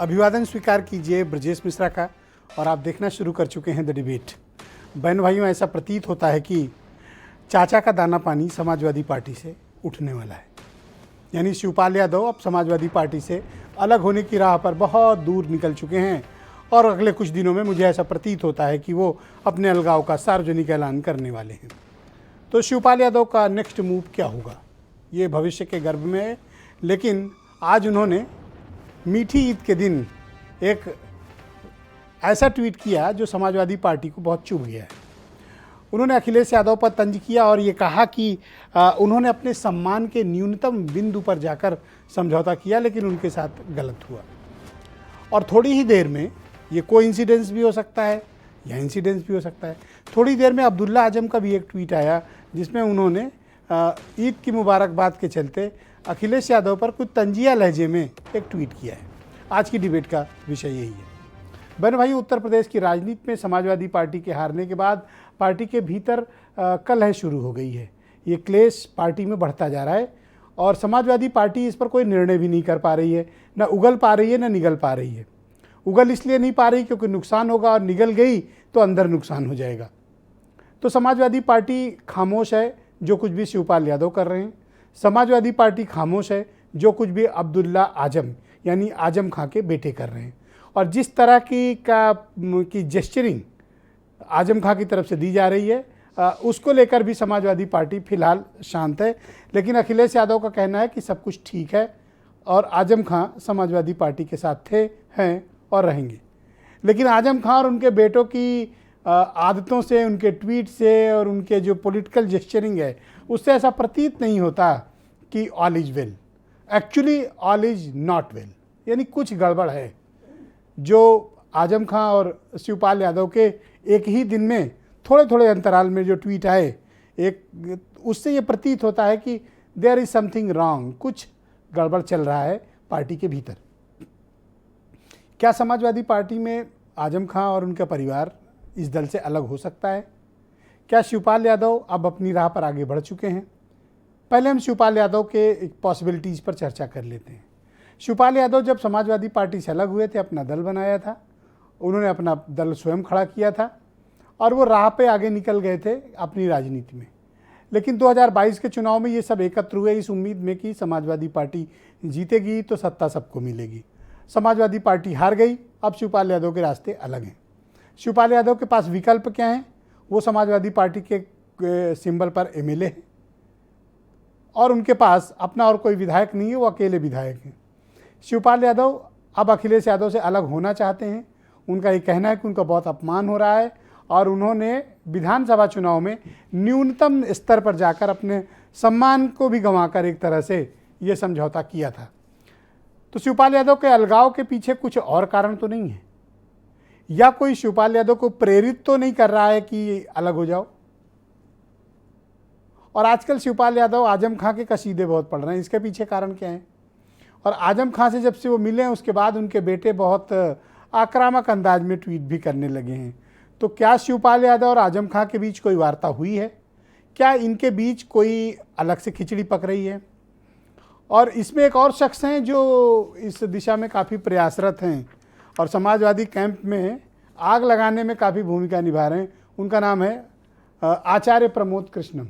अभिवादन स्वीकार कीजिए ब्रजेश मिश्रा का। और आप देखना शुरू कर चुके हैं द डिबेट। बहन भाइयों, ऐसा प्रतीत होता है कि चाचा का दाना पानी समाजवादी पार्टी से उठने वाला है। यानी शिवपाल यादव अब समाजवादी पार्टी से अलग होने की राह पर बहुत दूर निकल चुके हैं और अगले कुछ दिनों में मुझे ऐसा प्रतीत होता है कि वो अपने अलगाव का सार्वजनिक ऐलान करने वाले हैं। तो शिवपाल यादव का नेक्स्ट मूव क्या होगा, ये भविष्य के गर्भ में है। लेकिन आज उन्होंने मीठी ईद के दिन एक ऐसा ट्वीट किया जो समाजवादी पार्टी को बहुत चुभ गया है। उन्होंने अखिलेश यादव पर तंज किया और ये कहा कि उन्होंने अपने सम्मान के न्यूनतम बिंदु पर जाकर समझौता किया, लेकिन उनके साथ गलत हुआ। और थोड़ी ही देर में, ये कोइंसिडेंस भी हो सकता है या इंसिडेंस भी हो सकता है, थोड़ी देर में अब्दुल्ला आजम का भी एक ट्वीट आया जिसमें उन्होंने ईद की मुबारकबाद के चलते अखिलेश यादव पर कुछ तंजिया लहजे में एक ट्वीट किया है। आज की डिबेट का विषय यही है। बहन भाई, उत्तर प्रदेश की राजनीति में समाजवादी पार्टी के हारने के बाद पार्टी के भीतर कलह शुरू हो गई है। ये क्लेश पार्टी में बढ़ता जा रहा है और समाजवादी पार्टी इस पर कोई निर्णय भी नहीं कर पा रही है, न उगल पा रही है न निगल पा रही है। उगल इसलिए नहीं पा रही क्योंकि नुकसान होगा, और निगल गई तो अंदर नुकसान हो जाएगा। तो समाजवादी पार्टी खामोश है जो कुछ भी शिवपाल यादव कर रहे हैं। समाजवादी पार्टी खामोश है जो कुछ भी अब्दुल्ला आजम यानी आजम खां के बेटे कर रहे हैं। और जिस तरह की जेस्चरिंग आजम खां की तरफ से दी जा रही है उसको लेकर भी समाजवादी पार्टी फिलहाल शांत है। लेकिन अखिलेश यादव का कहना है कि सब कुछ ठीक है और आजम खां समाजवादी पार्टी के साथ थे, हैं और रहेंगे। लेकिन आजम खां और उनके बेटों की आदतों से, उनके ट्वीट से और उनके जो पॉलिटिकल जेस्चरिंग है उससे ऐसा प्रतीत नहीं होता कि all is well. Actually all is not well, यानी कुछ गड़बड़ है। जो आजम खां और शिवपाल यादव के एक ही दिन में थोड़े थोड़े अंतराल में जो ट्वीट आए, उससे ये प्रतीत होता है कि देयर इज समथिंग रॉन्ग, कुछ गड़बड़ चल रहा है पार्टी के भीतर। क्या समाजवादी पार्टी में आजम खां और उनका परिवार इस दल से अलग हो सकता है? क्या शिवपाल यादव अब अपनी राह पर आगे बढ़ चुके हैं? पहले हम शिवपाल यादव के पॉसिबिलिटीज़ पर चर्चा कर लेते हैं। शिवपाल यादव जब समाजवादी पार्टी से अलग हुए थे, अपना दल बनाया था, उन्होंने अपना दल स्वयं खड़ा किया था और वो राह पे आगे निकल गए थे अपनी राजनीति में। लेकिन 2022 के चुनाव में ये सब एकत्र हुए इस उम्मीद में कि समाजवादी पार्टी जीतेगी तो सत्ता सबको मिलेगी। समाजवादी पार्टी हार गई, अब शिवपाल यादव के रास्ते अलग हैं। शिवपाल यादव के पास विकल्प क्या हैं? वो समाजवादी पार्टी के सिंबल पर एमएलए हैं और उनके पास अपना और कोई विधायक नहीं है, वो अकेले विधायक हैं। शिवपाल यादव अब अखिलेश यादव से अलग होना चाहते हैं। उनका ये कहना है कि उनका बहुत अपमान हो रहा है और उन्होंने विधानसभा चुनाव में न्यूनतम स्तर पर जाकर अपने सम्मान को भी गंवाकर एक तरह से ये समझौता किया था। तो शिवपाल यादव के अलगाव के पीछे कुछ और कारण तो नहीं है, या कोई शिवपाल यादव को प्रेरित तो नहीं कर रहा है कि अलग हो जाओ। और आजकल शिवपाल यादव आजम खां के कसीदे बहुत पढ़ रहे हैं, इसके पीछे कारण क्या है? और आजम खां से जब से वो मिले हैं उसके बाद उनके बेटे बहुत आक्रामक अंदाज में ट्वीट भी करने लगे हैं। तो क्या शिवपाल यादव और आजम खां के बीच कोई वार्ता हुई है? क्या इनके बीच कोई अलग से खिचड़ी पक रही है? और इसमें एक और शख्स हैं जो इस दिशा में काफ़ी प्रयासरत हैं और समाजवादी कैंप में आग लगाने में काफ़ी भूमिका निभा रहे हैं। उनका नाम है आचार्य प्रमोद कृष्णम।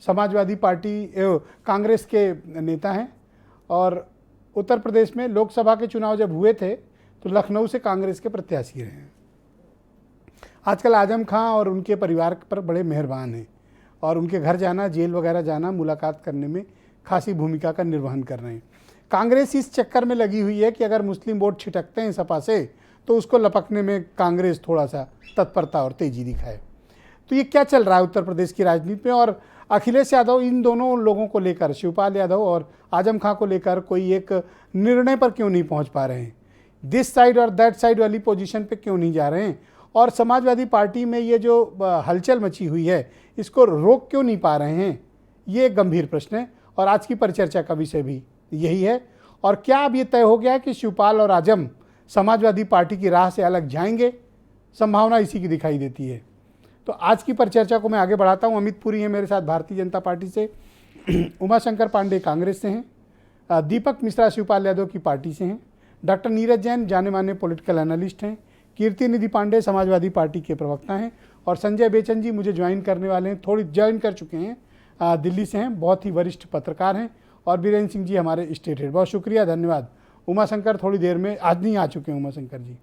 समाजवादी पार्टी कांग्रेस के नेता हैं और उत्तर प्रदेश में लोकसभा के चुनाव जब हुए थे तो लखनऊ से कांग्रेस के प्रत्याशी रहे हैं। आजकल आजम खां और उनके परिवार पर बड़े मेहरबान हैं और उनके घर जाना, जेल वगैरह जाना, मुलाकात करने में खासी भूमिका का निर्वहन कर रहे हैं। कांग्रेस इस चक्कर में लगी हुई है कि अगर मुस्लिम वोट छिटकते हैं सपा से तो उसको लपकने में कांग्रेस थोड़ा सा तत्परता और तेजी दिखाए। तो ये क्या चल रहा है उत्तर प्रदेश की राजनीति में? और अखिलेश यादव इन दोनों लोगों को लेकर, शिवपाल यादव और आजम खां को लेकर कोई एक निर्णय पर क्यों नहीं पहुंच पा रहे हैं? दिस साइड और दैट साइड वाली पोजीशन पे क्यों नहीं जा रहे हैं? और समाजवादी पार्टी में ये जो हलचल मची हुई है इसको रोक क्यों नहीं पा रहे हैं? ये एक गंभीर प्रश्न है और आज की परिचर्चा का विषय भी यही है। और क्या अब ये तय हो गया है कि शिवपाल और आजम समाजवादी पार्टी की राह से अलग जाएंगे? संभावना इसी की दिखाई देती है। तो आज की परिचर्चा को मैं आगे बढ़ाता हूँ। अमित पुरी है मेरे साथ भारतीय जनता पार्टी से, उमाशंकर पांडे कांग्रेस से हैं, दीपक मिश्रा शिवपाल यादव की पार्टी से हैं, डॉक्टर नीरज जैन जाने माने पॉलिटिकल एनालिस्ट हैं, कीर्ति निधि पांडे समाजवादी पार्टी के प्रवक्ता हैं, और संजय बेचन जी मुझे ज्वाइन करने वाले हैं, थोड़ी ज्वाइन कर चुके हैं, दिल्ली से हैं, बहुत ही वरिष्ठ पत्रकार हैं, और बीरेन्द्र सिंह जी हमारे स्टेट हेड। बहुत शुक्रिया, धन्यवाद। उमा शंकर थोड़ी देर में, आज नहीं आ चुके हैं उमा शंकर जी।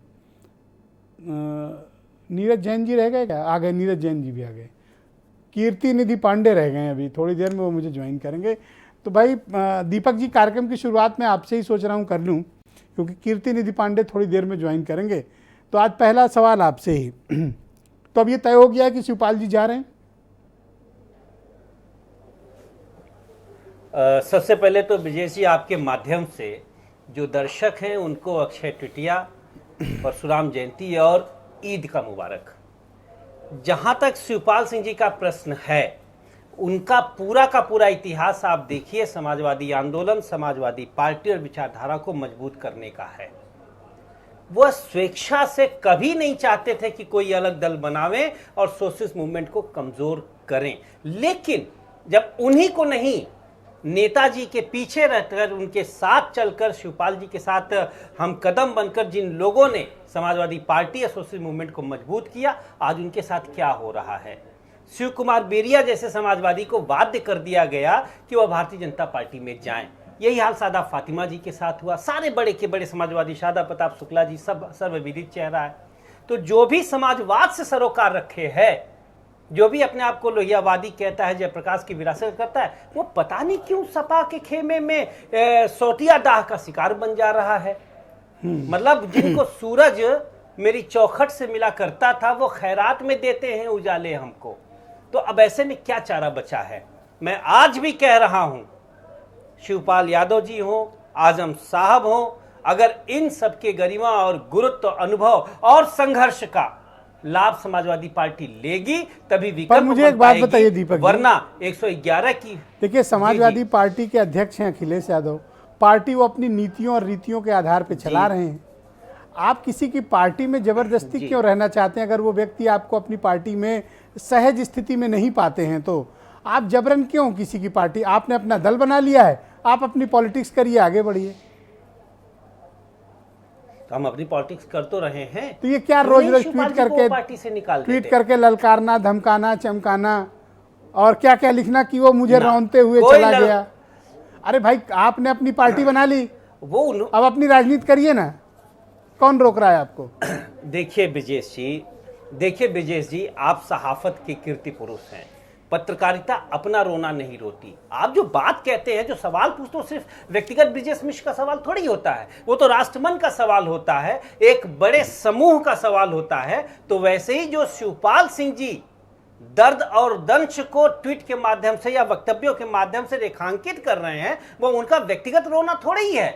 नीरज जैन जी रह गए क्या? आ गए, नीरज जैन जी भी आ गए। कीर्ति निधि पांडे रह गए हैं अभी, थोड़ी देर में वो मुझे ज्वाइन करेंगे। तो भाई दीपक जी, कार्यक्रम की शुरुआत में आपसे ही सोच रहा हूँ कर लूँ, क्योंकि कीर्ति निधि पांडे थोड़ी देर में ज्वाइन करेंगे। तो आज पहला सवाल आपसे ही तो अब ये तय हो गया है कि शिवपाल जी जा रहे हैं? सबसे पहले तो विजय जी, आपके माध्यम से जो दर्शक हैं उनको अक्षय तृतीया, परशुराम जयंती और ईद का मुबारक। जहां तक शिवपाल सिंह जी का प्रश्न है, उनका पूरा का पूरा इतिहास आप देखिए, समाजवादी आंदोलन, समाजवादी पार्टी और विचारधारा को मजबूत करने का है। वह स्वेच्छा से कभी नहीं चाहते थे कि कोई अलग दल बनावे और सोशलिस्ट मूवमेंट को कमजोर करें, लेकिन जब उन्हीं को नहीं, नेताजी के पीछे रहकर, उनके साथ चलकर, शिवपाल जी के साथ हम कदम बनकर जिन लोगों ने समाजवादी पार्टी या सोशलिस्ट मूवमेंट को मजबूत किया, आज उनके साथ क्या हो रहा है। शिव कुमार बेरिया जैसे समाजवादी को बाध्य कर दिया गया कि वह भारतीय जनता पार्टी में जाएं। यही हाल सादा फातिमा जी के साथ हुआ। सारे बड़े के बड़े समाजवादी, शादा प्रताप शुक्ला जी, सब सर्वविदित चेहरा है। तो जो भी समाजवाद से सरोकार रखे है, जो भी अपने आप को लोहियावादी कहता है, जयप्रकाश की विरासत करता है, वो पता नहीं क्यों सपा के खेमे में सोटिया दाह का शिकार बन जा रहा है। मतलब जिनको सूरज मेरी चौखट से मिला करता था, वो खैरात में देते हैं उजाले हमको। तो अब ऐसे में क्या चारा बचा है। मैं आज भी कह रहा हूं, शिवपाल यादव जी हो, आजम साहब हो, अगर इन सबके गरिमा और गुरुत्व, अनुभव और संघर्ष का लाभ समाजवादी पार्टी लेगी, तभी विकल्प। पर मुझे एक बात बताइए दीपक, वरना 111 की। देखिए, समाजवादी पार्टी के अध्यक्ष हैं अखिलेश यादव, पार्टी वो अपनी नीतियों और रीतियों के आधार पर चला रहे हैं। आप किसी की पार्टी में जबरदस्ती क्यों रहना चाहते हैं? अगर वो व्यक्ति आपको अपनी पार्टी में सहज स्थिति में नहीं पाते हैं तो आप जबरन क्यों किसी की पार्टी? आपने अपना दल बना लिया है, आप अपनी पॉलिटिक्स करिए, आगे बढ़िए। तो हम अपनी पॉलिटिक्स कर तो रहे हैं। तो ये क्या रोज रोज ट्वीट करके, पार्टी से निकाल ट्वीट करके ललकारना, धमकाना, चमकाना और क्या क्या लिखना कि वो मुझे रौंदते हुए चला गया। अरे भाई, आपने अपनी पार्टी बना ली, वो अब अपनी राजनीति करिए ना, कौन रोक रहा है आपको? देखिए विजेश जी, आप सहाफत के कीर्ति पुरुष हैं। पत्रकारिता अपना रोना नहीं रोती। आप जो बात कहते हैं, जो सवाल पूछते हो, सिर्फ व्यक्तिगत ब्रिजेश मिश्र का सवाल थोड़ी होता है, वो तो राष्ट्रमन का सवाल होता है, एक बड़े समूह का सवाल होता है। तो वैसे ही जो शिवपाल सिंह जी दर्द और दंश को ट्वीट के माध्यम से या वक्तव्यों के माध्यम से रेखांकित कर रहे हैं, वो उनका व्यक्तिगत रोना थोड़ा ही है।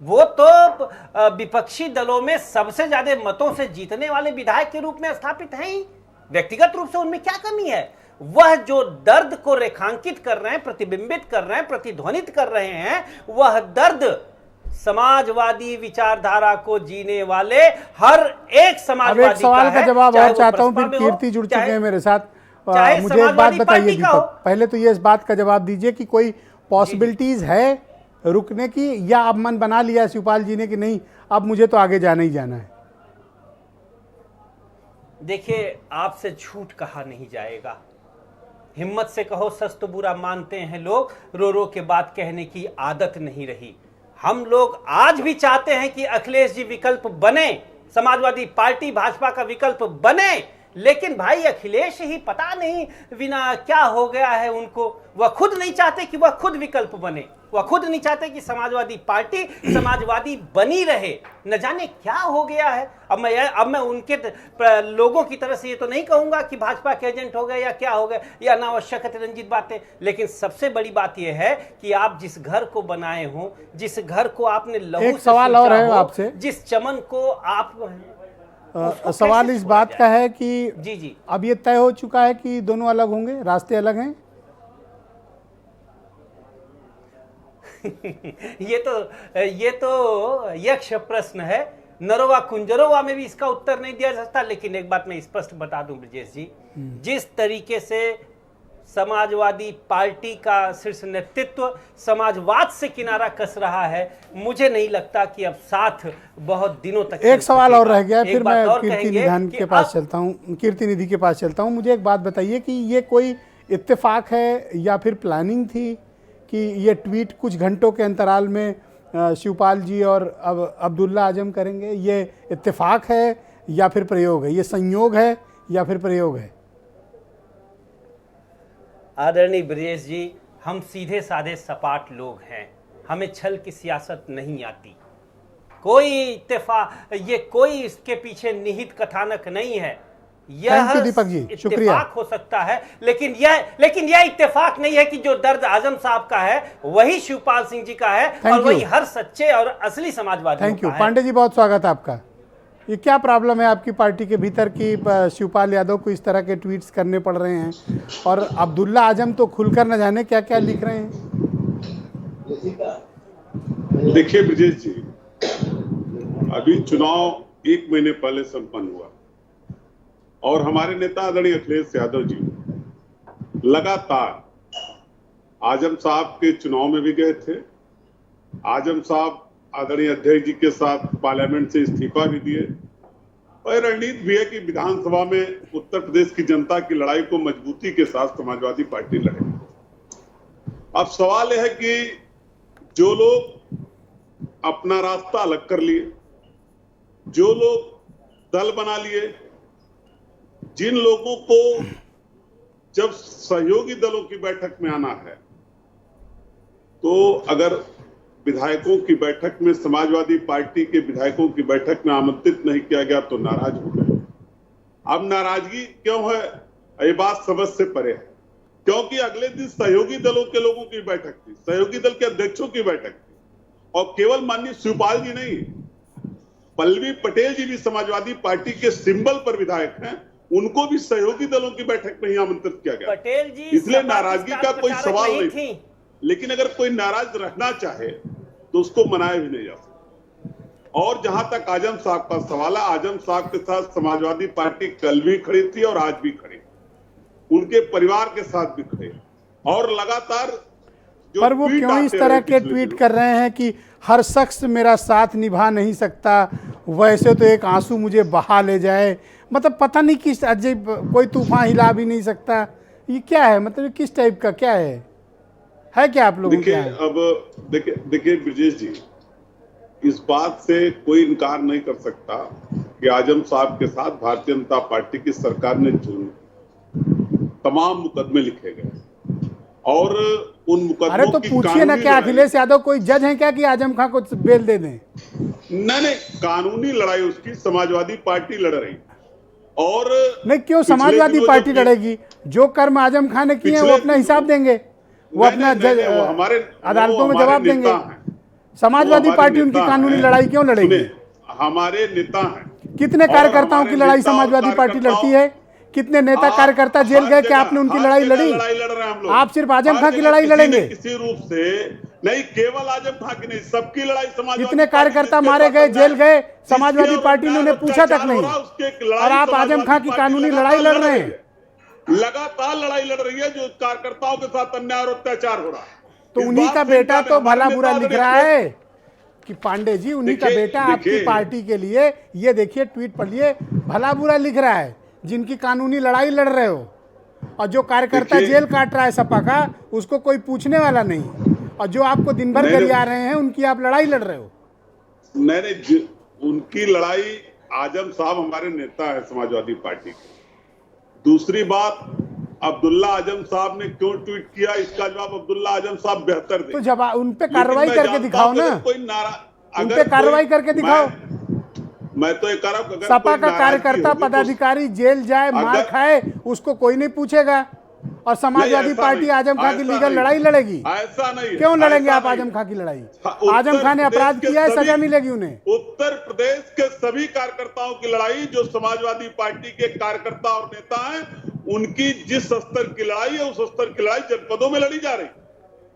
वो तो विपक्षी दलों में सबसे ज्यादा मतों से जीतने वाले विधायक के रूप में स्थापित हैं ही। व्यक्तिगत रूप से उनमें क्या कमी है? वह जो दर्द को रेखांकित कर रहे हैं, प्रतिबिंबित कर रहे हैं, प्रतिध्वनित कर रहे हैं, वह दर्द समाजवादी विचारधारा को जीने वाले हर एक समाजवादी एक सवाल का जवाब और चाहता हूं, फिर कीर्ति जुड़ चुके हैं मेरे साथ। मुझे एक बात बताइए दीपक, पहले तो ये इस बात का जवाब दीजिए कि कोई पॉसिबिलिटीज है रुकने की, या अब मन बना लिया शिवपाल जी ने कि नहीं, अब मुझे तो आगे जाना ही जाना है? देखिए, आपसे झूठ कहा नहीं जाएगा। हिम्मत से कहो, सच तो बुरा मानते हैं लोग, रो रो के बात कहने की आदत नहीं रही। हम लोग आज भी चाहते हैं कि अखिलेश जी विकल्प बने, समाजवादी पार्टी भाजपा का विकल्प बने, लेकिन भाई अखिलेश ही पता नहीं बिना क्या हो गया है उनको। वह खुद नहीं चाहते कि वह खुद विकल्प बने, वह खुद नहीं चाहते कि समाजवादी पार्टी समाजवादी बनी रहे। न जाने क्या हो गया है। अब मैं उनके लोगों की तरह से ये तो नहीं कहूंगा कि भाजपा के एजेंट हो गए या क्या हो गए, या अनावश्यक रंजित बातें। लेकिन सबसे बड़ी बात यह है कि आप जिस घर को बनाए हो, जिस घर को आपने लहू एक सवाल और है आपसे, जिस चमन को आप सवाल इस बात का है कि जी अब ये तय हो चुका है कि दोनों अलग होंगे, रास्ते अलग हैं? ये तो यक्ष प्रश्न है। नरोवा कुंजरोवा में भी इसका उत्तर नहीं दिया जा सकता। लेकिन एक बात मैं स्पष्ट बता दूं ब्रजेश जी, जिस तरीके से समाजवादी पार्टी का शीर्ष नेतृत्व समाजवाद से किनारा कस रहा है। मुझे नहीं लगता कि अब साथ बहुत दिनों तक एक सवाल और रह गया, एक फिर बात मैं और कीर्ति कहेंगे निधान कि के पास अब चलता हूँ, कीर्ति निधि के पास चलता हूँ। मुझे एक बात बताइए कि ये कोई इत्तेफाक है या फिर प्लानिंग थी कि ये ट्वीट कुछ घंटों के अंतराल में शिवपाल जी और अब्दुल्ला आजम करेंगे? ये इत्तेफाक है या फिर प्रयोग है? ये संयोग है या फिर प्रयोग है? आदरणीय ब्रजेश जी, हम सीधे साधे सपाट लोग हैं, हमें छल की सियासत नहीं आती। कोई इत्तेफाक, ये कोई इसके पीछे निहित कथानक नहीं है। यह थैंक यू दीपक जी, शुक्रिया। इत्तेफाक हो सकता है, लेकिन यह इत्तेफाक नहीं है कि जो दर्द आजम साहब का है वही शिवपाल सिंह जी का है और वही हर सच्चे और असली समाजवादी। थैंक यू पांडे जी, बहुत स्वागत है आपका। ये क्या प्रॉब्लम है आपकी पार्टी के भीतर की शिवपाल यादव को इस तरह के ट्वीट्स करने पड़ रहे हैं और अब्दुल्ला आजम तो खुलकर न जाने क्या क्या लिख रहे हैं? देखिए ब्रजेश जी, अभी चुनाव 1 महीने पहले संपन्न हुआ और हमारे नेता आदरणीय अखिलेश यादव जी लगातार आजम साहब के चुनाव में भी गए थे। आजम साहब आदरणीय अध्यक्ष जी के साथ पार्लियामेंट से इस्तीफा भी दिए और रणनीति भी है कि विधानसभा में उत्तर प्रदेश की जनता की लड़ाई को मजबूती के साथ समाजवादी पार्टी लड़ेगी। अब सवाल यह है कि जो लोग अपना रास्ता अलग कर लिए, जो लोग दल बना लिए, जिन लोगों को जब सहयोगी दलों की बैठक में आना है तो अगर विधायकों की बैठक में समाजवादी पार्टी के विधायकों की बैठक में आमंत्रित नहीं किया गया तो नाराज हो गए। अब नाराजगी क्यों है, ये बात समझ से परे है, क्योंकि अगले दिन सहयोगी दलों के लोगों की बैठक थी, सहयोगी दल के अध्यक्षों की बैठक थी और केवल माननीय शिवपाल जी नहीं, पल्लवी पटेल जी भी समाजवादी पार्टी के सिंबल पर विधायक हैं, उनको भी सहयोगी दलों की बैठक में ही आमंत्रित किया गया। पटेल जी, इसलिए नाराजगी का कोई सवाल नहीं थी। लेकिन अगर कोई नाराज रहना चाहे तो उसको मनाया भी नहीं जा सकता। और जहां तक आजम साहब का सवाल है, आजम साहब के साथ समाजवादी पार्टी कल भी खड़ी थी और आज भी खड़ी, उनके परिवार के साथ भी खड़े और लगातार। पर वो क्यों इस तरह के ट्वीट कर रहे हैं कि हर शख्स मेरा साथ निभा नहीं सकता, वैसे तो एक आंसू मुझे बहा ले जाए, मतलब पता नहीं किस अजीब, कोई तूफान हिला भी नहीं सकता, ये क्या है? मतलब किस टाइप का क्या है क्या आप लोगों देखिए अब देखिए ब्रजेश जी, इस बात से कोई इनकार नहीं कर सकता कि आजम साहब के साथ भारतीय जनता पार्टी की सरकार ने तमाम मुकदमे लिखे गए और उन मुकदमों अरे तो पूछिए ना, क्या अखिलेश यादव कोई जज हैं क्या कि आजम खान को बेल दे दें? नहीं, कानूनी लड़ाई उसकी समाजवादी पार्टी लड़ रही और नहीं, क्यों समाजवादी पार्टी लड़ेगी? जो कर्म आजम खान ने किए हैं वो अपना हिसाब देंगे, वो अपना हमारे अदालतों में जवाब देंगे। समाजवादी पार्टी उनकी कानूनी लड़ाई क्यों लड़ेगी? हमारे नेता हैं। कितने कार्यकर्ताओं की लड़ाई समाजवादी पार्टी लड़ती है? कितने नेता कार्यकर्ता जेल गए? क्या आपने उनकी लड़ाई लड़ी? आप सिर्फ आजम खान की लड़ाई लड़ेंगे? किसी रूप से नहीं, केवल आजम खान की नहीं, सबकी लड़ाई समाजवादी। कितने कार्यकर्ता मारे गए, जेल गए, समाजवादी पार्टी ने उन्हें पूछा तक नहीं, और आप आजम खान की कानूनी लड़ाई लड़ रहे हैं। लगातार लड़ाई लड़ रही है जो कार्यकर्ताओं के साथ अन्याय और अत्याचार हो रहा है। तो उन्हीं का बेटा तो भला बुरा लिख रहा है कि पांडे जी, उन्हीं का बेटा आपकी पार्टी के लिए, ये देखिए ट्वीट पढ़िए, भला बुरा लिख रहा है, जिनकी कानूनी लड़ाई लड़ रहे हो, और जो कार्यकर्ता जेल काट रहा है सपा का, उसको कोई पूछने वाला नहीं, और जो आपको दिन भर गरिया रहे हैं उनकी आप लड़ाई लड़ रहे हो। नहीं, उनकी लड़ाई, आजम साहब हमारे नेता है समाजवादी पार्टी के। दूसरी बात, अब्दुल्ला आजम साहब ने क्यों ट्वीट किया, इसका जवाब अब्दुल्ला आजम साहब बेहतर दें। तो जवाब उन पे कार्रवाई करके दिखाओ ना, उन पे कार्रवाई करके दिखाओ। मैं तो ये कह रहा हूं, सपा का कार्यकर्ता पदाधिकारी जेल जाए, मार खाए, उसको कोई नहीं पूछेगा, और समाजवादी पार्टी आजम खान की लीगल लड़ाई लड़ेगी? ऐसा नहीं, क्यों लड़ेंगे आप आजम खान की लड़ाई? आजम खान ने अपराध किया है, सजा मिलेगी उन्हें। उत्तर प्रदेश के सभी कार्यकर्ताओं की लड़ाई, जो समाजवादी पार्टी के कार्यकर्ता और नेता हैं, उनकी जिस स्तर की लड़ाई है, उस स्तर की लड़ाई जनपदों में लड़ी जा रही,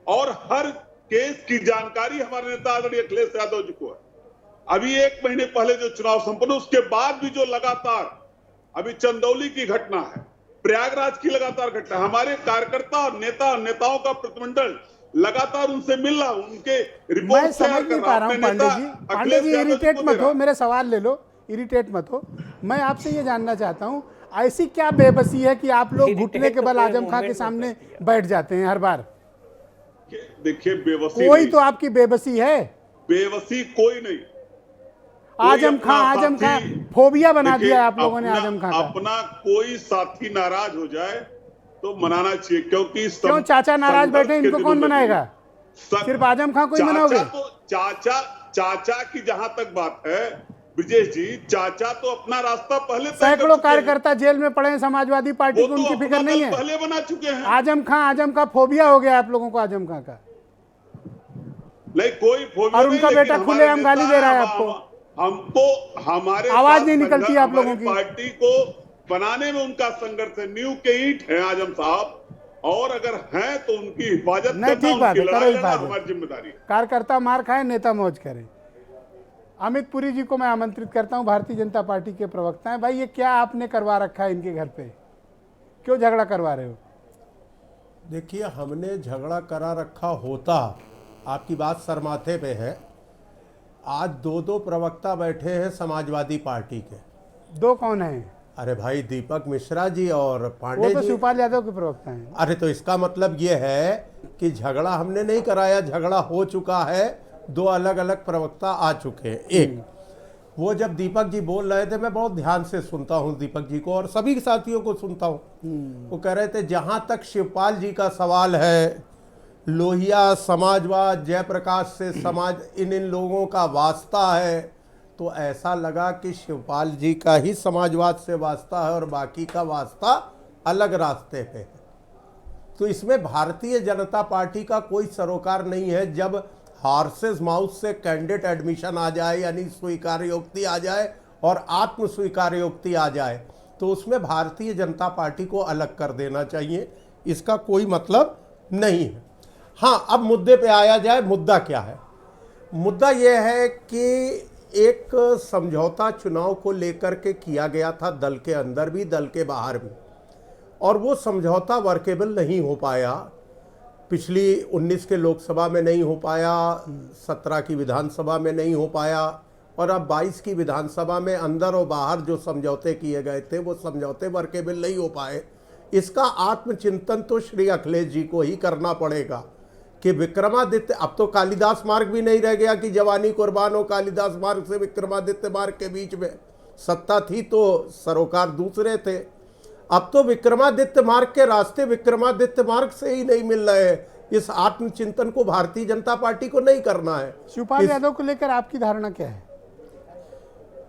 और हर केस की जानकारी हमारे नेता आदरणीय अखिलेश यादव जी को है। अभी 1 महीने पहले जो चुनाव संपन्न, उसके बाद भी जो लगातार, अभी चंदौली की घटना है, प्रयागराज की लगातार घटना, हमारे कार्यकर्ता और नेताओं का प्रतिमंडल लगातार उनसे मिल रहा, उनके मैं रिपोर्ट समझ शेयर नहीं कर पा रहा रहा हूं। हूँ अपने पांडे जी। नेता पांडे जी अखिलेश यादव इरिटेट को मत दे हो, रहा। मेरे सवाल ले लो, इरिटेट मत हो। मैं आपसे ये जानना चाहता हूँ, ऐसी क्या बेबसी है कि आप लोग Irritate घुटने के तो बल पूरे आजम खां के movement में सामने कर दिया। बैठ जाते हैं हर बार? देखिए, बेबसी कोई नहीं, तो आपकी बेबसी है। बेबसी कोई नहीं। आजम खां फोबिया बना देखिए, दिया है आप लोगों ने आजम खां का। अपना कोई साथी नाराज हो जाए तो मनाना चाहिए, क्योंकि क्यों चाचा नाराज संघर्ष बैठे, के इनको कौन दिनों में भी मनाएगा? सिर्फ आजम खां को ही मनाओगे? चाचा की जहां तक बात है ब्रिजेश जी, चाचा तो अपना रास्ता पहले तय कर सैकड़ों चुके हैं। कार्यकर्ता जेल में पड़े हैं समाजवादी पार्टी वो को, तो उनकी अपना फिक्र नहीं दल है? पहले बना चुके हैं। आजम खां फोबिया हो गया आप लोगों को आजम खां का। नहीं, कोई फोबिया और नहीं, उनका लेकिन बेटा हमारे खुलेआम नेता गाली दे रहा है हैं, आपको। हमको हमारे आवाज साथ नहीं निकलती संघर्ष, आप लोगों हमारी की। पार्टी को बनाने में उनका संघर्ष है। नींव के ईंट है आजम साहब, और अगर हैं तो उनकी हिफाजत नहीं, करना, ठीक बात उनकी है, करो लड़ाई लड़ना हिफाजत। हमारी जिम्मेदारी है। कार्यकर्ता मार खाए, नेता मौज करे। अमित पुरी जी को मैं आमंत्रित करता हूं, भारतीय जनता पार्टी के प्रवक्ता हैं। भाई, ये क्या आपने करवा रखा है इनके घर पे? क्यों झगड़ा करवा रहे हो? देखिए, हमने झगड़ा करा रखा होता, आपकी बात सरमाथे पे है। आज दो प्रवक्ता बैठे हैं समाजवादी पार्टी के। दो कौन हैं? अरे भाई, दीपक मिश्रा जी और वो पांडे तो जी। शिवपाल यादव के प्रवक्ता हैं। अरे तो इसका मतलब ये है कि झगड़ा हमने नहीं कराया, झगड़ा हो चुका है। दो अलग अलग प्रवक्ता आ चुके हैं। एक वो जब दीपक जी बोल रहे थे, मैं बहुत ध्यान से सुनता हूं दीपक जी को और सभी साथियों को सुनता हूं। वो कह रहे थे जहां तक शिवपाल जी का सवाल है, लोहिया समाजवाद, जयप्रकाश से समाज, इन लोगों का वास्ता है, तो ऐसा लगा कि शिवपाल जी का ही समाजवाद से वास्ता है और बाकी का वास्ता अलग रास्ते पे है। तो इसमें भारतीय जनता पार्टी का कोई सरोकार नहीं है। जब हॉर्सेस माउथ से कैंडिडेट एडमिशन आ जाए, यानी स्वीकार्योक्ति आ जाए और आत्म स्वीकार्योक्ति आ जाए, तो उसमें भारतीय जनता पार्टी को अलग कर देना चाहिए। इसका कोई मतलब नहीं है। हाँ, अब मुद्दे पे आया जाए। मुद्दा क्या है? मुद्दा यह है कि एक समझौता चुनाव को लेकर के किया गया था, दल के अंदर भी दल के बाहर भी, और वो समझौता वर्केबल नहीं हो पाया। पिछली 19 के लोकसभा में नहीं हो पाया, 17 की विधानसभा में नहीं हो पाया, और अब 22 की विधानसभा में अंदर और बाहर जो समझौते किए गए थे वो समझौते वर्केबल नहीं हो पाए। इसका आत्मचिंतन तो श्री अखिलेश जी को ही करना पड़ेगा कि विक्रमादित्य, अब तो कालिदास मार्ग भी नहीं रह गया कि जवानी कुर्बान हो। कालिदास मार्ग से विक्रमादित्य मार्ग के बीच में सत्ता थी तो सरोकार दूसरे थे। अब तो विक्रमादित्य मार्ग के रास्ते विक्रमादित्य मार्ग से ही नहीं मिल रहे हैं। इस आत्मचिंतन को भारतीय जनता पार्टी को नहीं करना है। शिवपाल यादव को लेकर आपकी धारणा क्या है?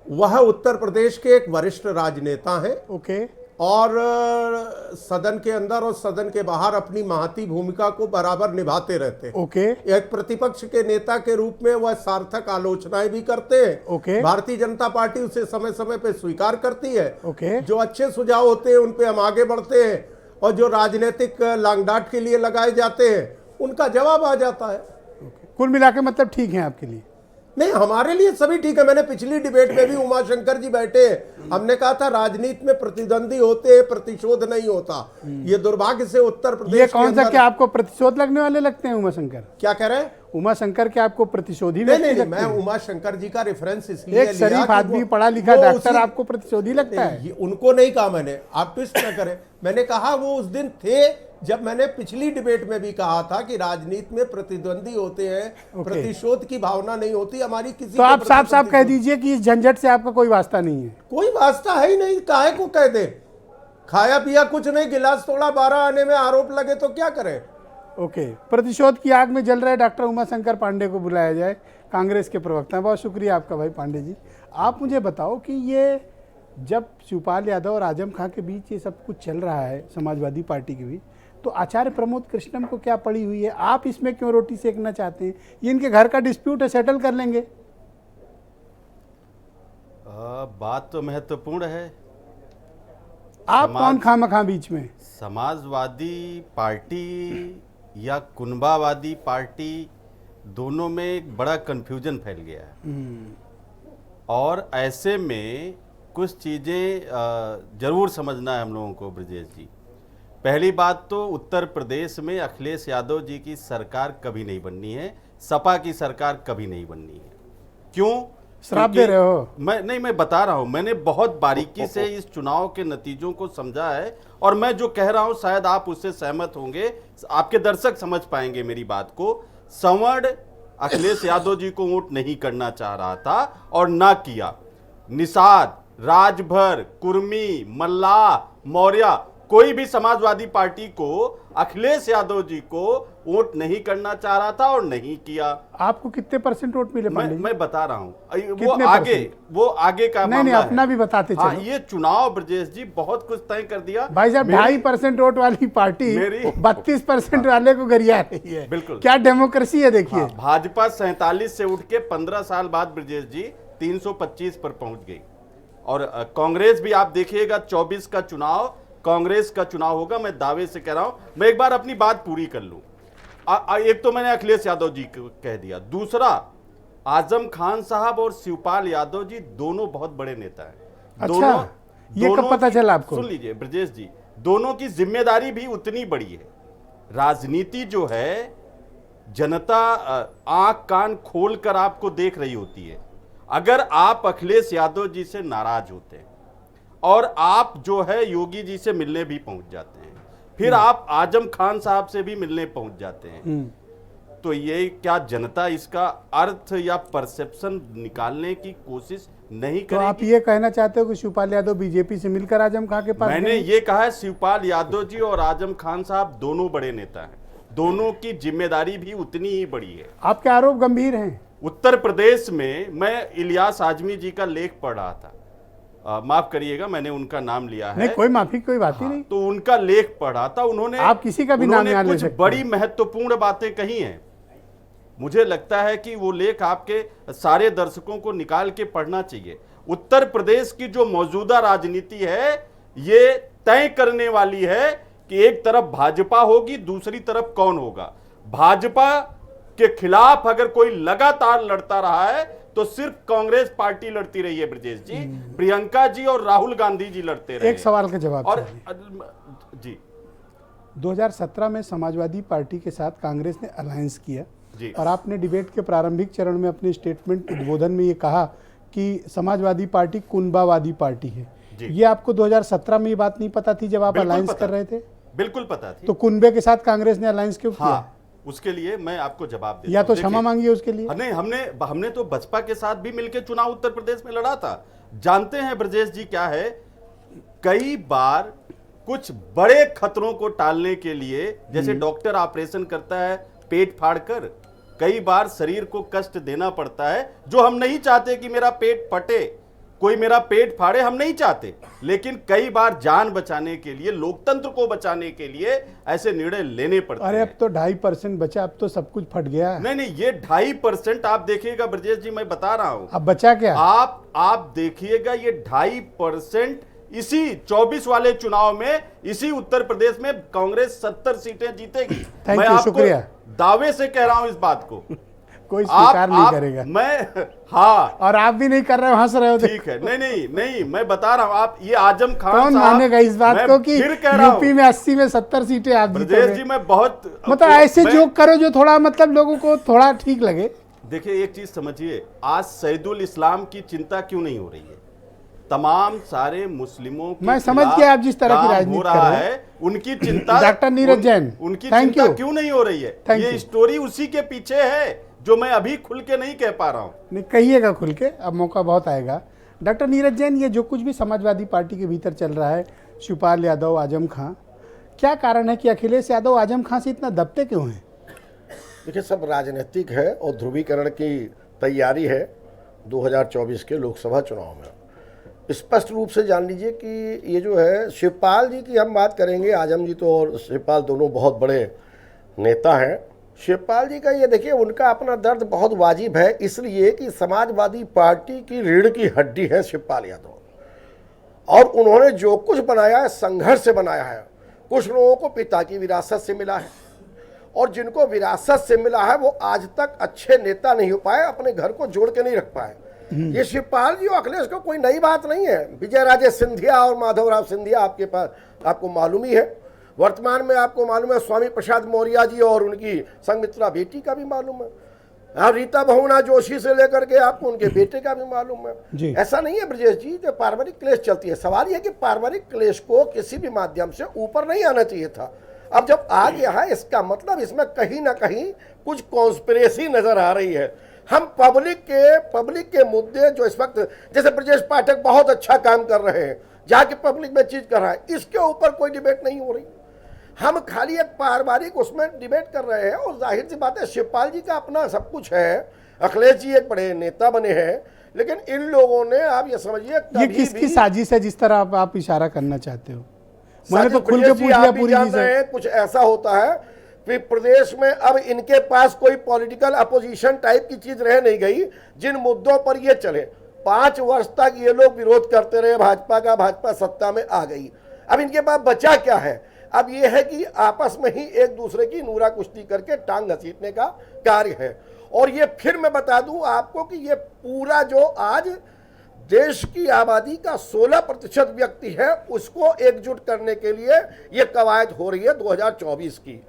वह उत्तर प्रदेश के एक वरिष्ठ राजनेता हैं ओके। और सदन के अंदर और सदन के बाहर अपनी महती भूमिका को बराबर निभाते रहते हैं। ओके। एक प्रतिपक्ष के नेता के रूप में वह सार्थक आलोचनाएं भी करते हैं। ओके। भारतीय जनता पार्टी उसे समय समय पे स्वीकार करती है। ओके। जो अच्छे सुझाव होते हैं उन पे हम आगे बढ़ते हैं, और जो राजनीतिक लांगडाट के लिए लगाए जाते हैं उनका जवाब आ जाता है। कुल मिला के मतलब ठीक है आपके लिए? नहीं, हमारे लिए सभी ठीक है। मैंने पिछली डिबेट में भी उमाशंकर जी बैठे, हमने कहा था राजनीति में प्रतिद्वंदी होते हैं, प्रतिशोध नहीं होता। ये दुर्भाग्य से उत्तर प्रदेश ये कौन के सा, अंदर- क्या आपको प्रतिशोध लगने वाले लगते हैं उमाशंकर? क्या कह रहे हैं? उमाशंकर के आपको प्रतिशोधी नहीं, व्यक्ति नहीं, लगते मैं हैं? उमाशंकर जी का रेफरेंस इसलिए एक लिया शरीफ कि आदमी, वो- पढ़ा लिखा वो डॉक्टर उसी- आपको प्रतिशोधी लगता है? नहीं, उनको नहीं कहा मैंने, आप ट्विस्ट न करें। मैंने कहा वो उस दिन थे जब मैंने पिछली डिबेट में भी कहा था कि राजनीति में प्रतिद्वंदी होते हैं, प्रतिशोध की भावना नहीं होती हमारी किसी तो के आप प्रति साफ साफ कह प्रतिशोध। दीजिए कि इस झंझट से आपका कोई वास्ता नहीं है। कोई वास्ता है ही नहीं, काहे को कह दे। खाया पिया कुछ नहीं, गिलास तोड़ा 12 आने में आरोप लगे तो क्या करें। ओके। प्रतिशोध की आग में जल रहे डॉक्टर उमाशंकर पांडे को बुलाया जाए, कांग्रेस के प्रवक्ता। बहुत शुक्रिया आपका भाई पांडे जी। आप मुझे बताओ कि ये जब शिवपाल यादव और आजम खां के बीच ये सब कुछ चल रहा है, समाजवादी पार्टी के बीच, तो आचार्य प्रमोद कृष्णम को क्या पड़ी हुई है? आप इसमें क्यों रोटी सेकना चाहते हैं? ये इनके घर का डिस्प्यूट है, सेटल कर लेंगे। बात तो महत्वपूर्ण है। आप कौन खामखा बीच में? समाजवादी पार्टी या कुनबावादी पार्टी, दोनों में एक बड़ा कन्फ्यूजन फैल गया है। और ऐसे में कुछ चीज़ें जरूर समझना है हम लोगों को ब्रजेश जी। पहली बात तो उत्तर प्रदेश में अखिलेश यादव जी की सरकार कभी नहीं बननी है, सपा की सरकार कभी नहीं बननी है। क्यों? श्राप दे रहे हो? मैं बता रहा हूं, मैंने बहुत बारीकी से इस चुनाव के नतीजों को समझा है और मैं जो कह रहा हूं शायद आप उससे सहमत होंगे, आपके दर्शक समझ पाएंगे मेरी बात को। संवर्ण अखिलेश यादव जी को वोट नहीं करना चाह रहा था और ना किया। निषाद, राजभर, कुर्मी, मल्लाह, मौर्य, कोई भी समाजवादी पार्टी को अखिलेश यादव जी को वोट नहीं करना चाह रहा था और नहीं किया। आपको कितने परसेंट वोट मिले पांडे जी? मैं बता रहा हूं, वो कितने आगे परसेंट? वो आगे का नहीं मामला अपना है। भी बताते हाँ, चलो। ये चुनाव ब्रजेश जी बहुत कुछ तय कर दिया। भाई साहब, मेरी- 2.5% वोट वाली पार्टी मेरी- 32% वाले को गरिया रही है। बिल्कुल। क्या डेमोक्रेसी है, देखिए। हाँ, भाजपा 47 से उठ के 15 साल बाद ब्रजेश जी 325 पर पहुंच गई। और कांग्रेस भी आप देखिएगा 24 का चुनाव कांग्रेस का चुनाव होगा, मैं दावे से कह रहा हूं। मैं एक बार अपनी बात पूरी कर लूं। एक तो मैंने अखिलेश यादव जी को कह दिया, दूसरा आजम खान साहब और शिवपाल यादव जी दोनों बहुत बड़े नेता हैं। अच्छा, ये कब पता चला आपको? सुन लीजिए ब्रजेश जी, दोनों की जिम्मेदारी भी उतनी बड़ी है। राजनीति जो है, जनता आंख कान खोल कर आपको देख रही होती है। अगर आप अखिलेश यादव जी से नाराज होते हैं और आप जो है योगी जी से मिलने भी पहुंच जाते हैं, फिर आप आजम खान साहब से भी मिलने पहुंच जाते हैं, तो ये क्या जनता इसका अर्थ या परसेप्शन निकालने की कोशिश नहीं तो आप करेगी? ये कहना चाहते हो कि शिवपाल यादव बीजेपी से मिलकर आजम खान के पास मैंने गए? ये कहा है शिवपाल यादव जी और आजम खान साहब दोनों बड़े नेता हैं, दोनों की जिम्मेदारी भी उतनी ही बड़ी है। आपके आरोप गंभीर हैं। उत्तर प्रदेश में मैं इलियास आजमी जी का लेख पढ़ रहा था, माफ करिएगा मैंने उनका नाम लिया है। नहीं, कोई माफी कोई बात ही नहीं। तो उनका लेख पढ़ा था, उन्होंने आप किसी का भी नाम यहाँ ले कुछ सकते हैं। बड़ी महत्वपूर्ण बातें कही हैं। मुझे लगता है कि वो लेख आपके सारे दर्शकों को निकाल के पढ़ना चाहिए। उत्तर प्रदेश की जो मौजूदा राजनीति है, ये तय करने वाली है कि एक तरफ भाजपा होगी, दूसरी तरफ कौन होगा। भाजपा के खिलाफ अगर कोई लगातार लड़ता रहा है तो सिर्फ कांग्रेस पार्टी लड़ती रही है ब्रजेश जी, प्रियंका जी और राहुल गांधी जी लड़ते रहे। एक सवाल का जवाब और चाहिए। जी 2017 में समाजवादी पार्टी के साथ कांग्रेस ने अलायंस किया जी। और आपने डिबेट के प्रारंभिक चरण में अपने स्टेटमेंट उद्बोधन में ये कहा कि समाजवादी पार्टी कुनबावादी पार्टी है। जी। ये आपको 2017 में ये बात नहीं पता थी जब आप बिल्कुल अलायंस पता कर रहे थे? बिल्कुल पता थी। तो कुनबे के साथ कांग्रेस ने अलायंस क्यों किया? हाँ, उसके लिए मैं आपको जवाब देता या हूं। तो क्षमा देखिए, मांगिए उसके लिए। नहीं, हमने तो बसपा के साथ भी मिलकर चुनाव उत्तर प्रदेश में लड़ा था। जानते हैं ब्रजेश जी क्या है, कई बार कुछ बड़े खतरों को टालने के लिए, जैसे डॉक्टर ऑपरेशन करता है पेट फाड़कर, कई बार शरीर को कष्ट देना पड़ता है, जो हम नहीं चाहते कि मेरा पेट फटे, कोई मेरा पेट फाड़े, हम नहीं चाहते। लेकिन कई बार जान बचाने के लिए, लोकतंत्र को बचाने के लिए ऐसे निर्णय लेने पड़ते अरे हैं। अब तो 2.5% बचा, अब तो सब कुछ फट गया। नहीं, ये 2.5% आप देखिएगा ब्रजेश जी, मैं बता रहा हूं, अब बचा क्या? आप देखिएगा ये 2.5% इसी 24 वाले चुनाव में, इसी उत्तर प्रदेश में कांग्रेस 70 सीटें जीतेगी। Thank मैं you, आपको शुक्रिया। दावे से कह रहा हूं इस बात को। कोई स्वीकार नहीं करेगा। मैं हाँ और आप भी नहीं कर रहे हो, हंस रहे हो। ठीक है, नहीं, मैं बता रहा हूं, आप ये आजम खान कौन साहब, मानेगा इस बात मैं को कि फिर कह रहा हूं, यूपी में 80 में 70 सीटें आप ब्रजेश जी जीतोगे? मैं बहुत मतलब ऐसे मैं- जोक करो जो थोड़ा मतलब लोगों को थोड़ा ठीक लगे। देखिए एक चीज समझिए, आज सैदुल इस्लाम की चिंता क्यों नहीं हो रही है? तमाम सारे मुस्लिमों के मैं समझ खिलाफ गया आप जिस तरह की काम राजनीति हो कर रहा रहे हैं। है, उनकी चिंता डॉक्टर नीरज जैन, उनकी thank चिंता you। क्यों नहीं हो रही है? Thank ये you। स्टोरी उसी के पीछे है जो मैं अभी खुल के नहीं कह पा रहा हूं। नहीं, कहिएगा खुल के, अब मौका बहुत आएगा। डॉक्टर नीरज जैन, ये जो कुछ भी समाजवादी पार्टी के भीतर चल रहा है, शिवपाल यादव, आजम खां, क्या कारण है कि अखिलेश यादव आजम खां से इतना दबते क्यों हैं? देखिए, सब राजनीतिक है और ध्रुवीकरण की तैयारी है 2024 के लोकसभा चुनाव में। स्पष्ट रूप से जान लीजिए कि ये जो है, शिवपाल जी की हम बात करेंगे, आजम जी तो और शिवपाल दोनों बहुत बड़े नेता हैं। शिवपाल जी का ये देखिए, उनका अपना दर्द बहुत वाजिब है, इसलिए कि समाजवादी पार्टी की रीढ़ की हड्डी है शिवपाल यादव, और उन्होंने जो कुछ बनाया है संघर्ष से बनाया है। कुछ लोगों को पिता की विरासत से मिला है, और जिनको विरासत से मिला है वो आज तक अच्छे नेता नहीं हो पाए, अपने घर को जोड़ के नहीं रख पाए। ये शिवपाल जी और अखिलेश को कोई नई बात नहीं है। विजय राजे सिंधिया और माधवराव सिंधिया आपके पास आपको मालूम ही है। वर्तमान में आपको मालूम है स्वामी प्रसाद मौर्य जी और उनकी संघमित्रा बेटी का भी मालूम है। हाँ, रीता बहुगुणा जोशी से लेकर के आपको उनके बेटे का भी मालूम है। ऐसा नहीं है ब्रजेश जी जो पारिवारिक क्लेश चलती है। सवाल यह कि पारिवारिक क्लेश को किसी भी माध्यम से ऊपर नहीं आना चाहिए था। अब जब आ गया है इसका मतलब इसमें कहीं ना कहीं कुछ कॉन्स्पिरेसी नजर आ रही है। हम पब्लिक के मुद्दे जो इस वक्त, जैसे ब्रजेश पाठक बहुत अच्छा काम कर रहे हैं, जाके पब्लिक में चीज कर रहा है, इसके ऊपर कोई डिबेट नहीं हो रही। हम खाली एक पारिवारिक उसमें डिबेट कर रहे हैं। और जाहिर सी बात है शिवपाल जी का अपना सब कुछ है, अखिलेश जी एक बड़े नेता बने हैं, लेकिन इन लोगों ने आप ये समझिए ये किसकी साजिश है जिस तरह आप इशारा करना चाहते हो? मैंने तो खुल के पूछ लिया पूरी चीज। कुछ ऐसा होता है कि प्रदेश में अब इनके पास कोई पॉलिटिकल अपोजिशन टाइप की चीज रह नहीं गई जिन मुद्दों पर ये चले। 5 वर्ष तक ये लोग विरोध करते रहे भाजपा का, भाजपा सत्ता में आ गई। अब इनके पास बचा क्या है? अब ये है कि आपस में ही एक दूसरे की नूरा कुश्ती करके टांग घसीटने का कार्य है। और ये फिर मैं बता दूं आपको कि ये पूरा जो आज देश की आबादी का 16% व्यक्ति है उसको एकजुट करने के लिए ये कवायद हो रही है 2024 की।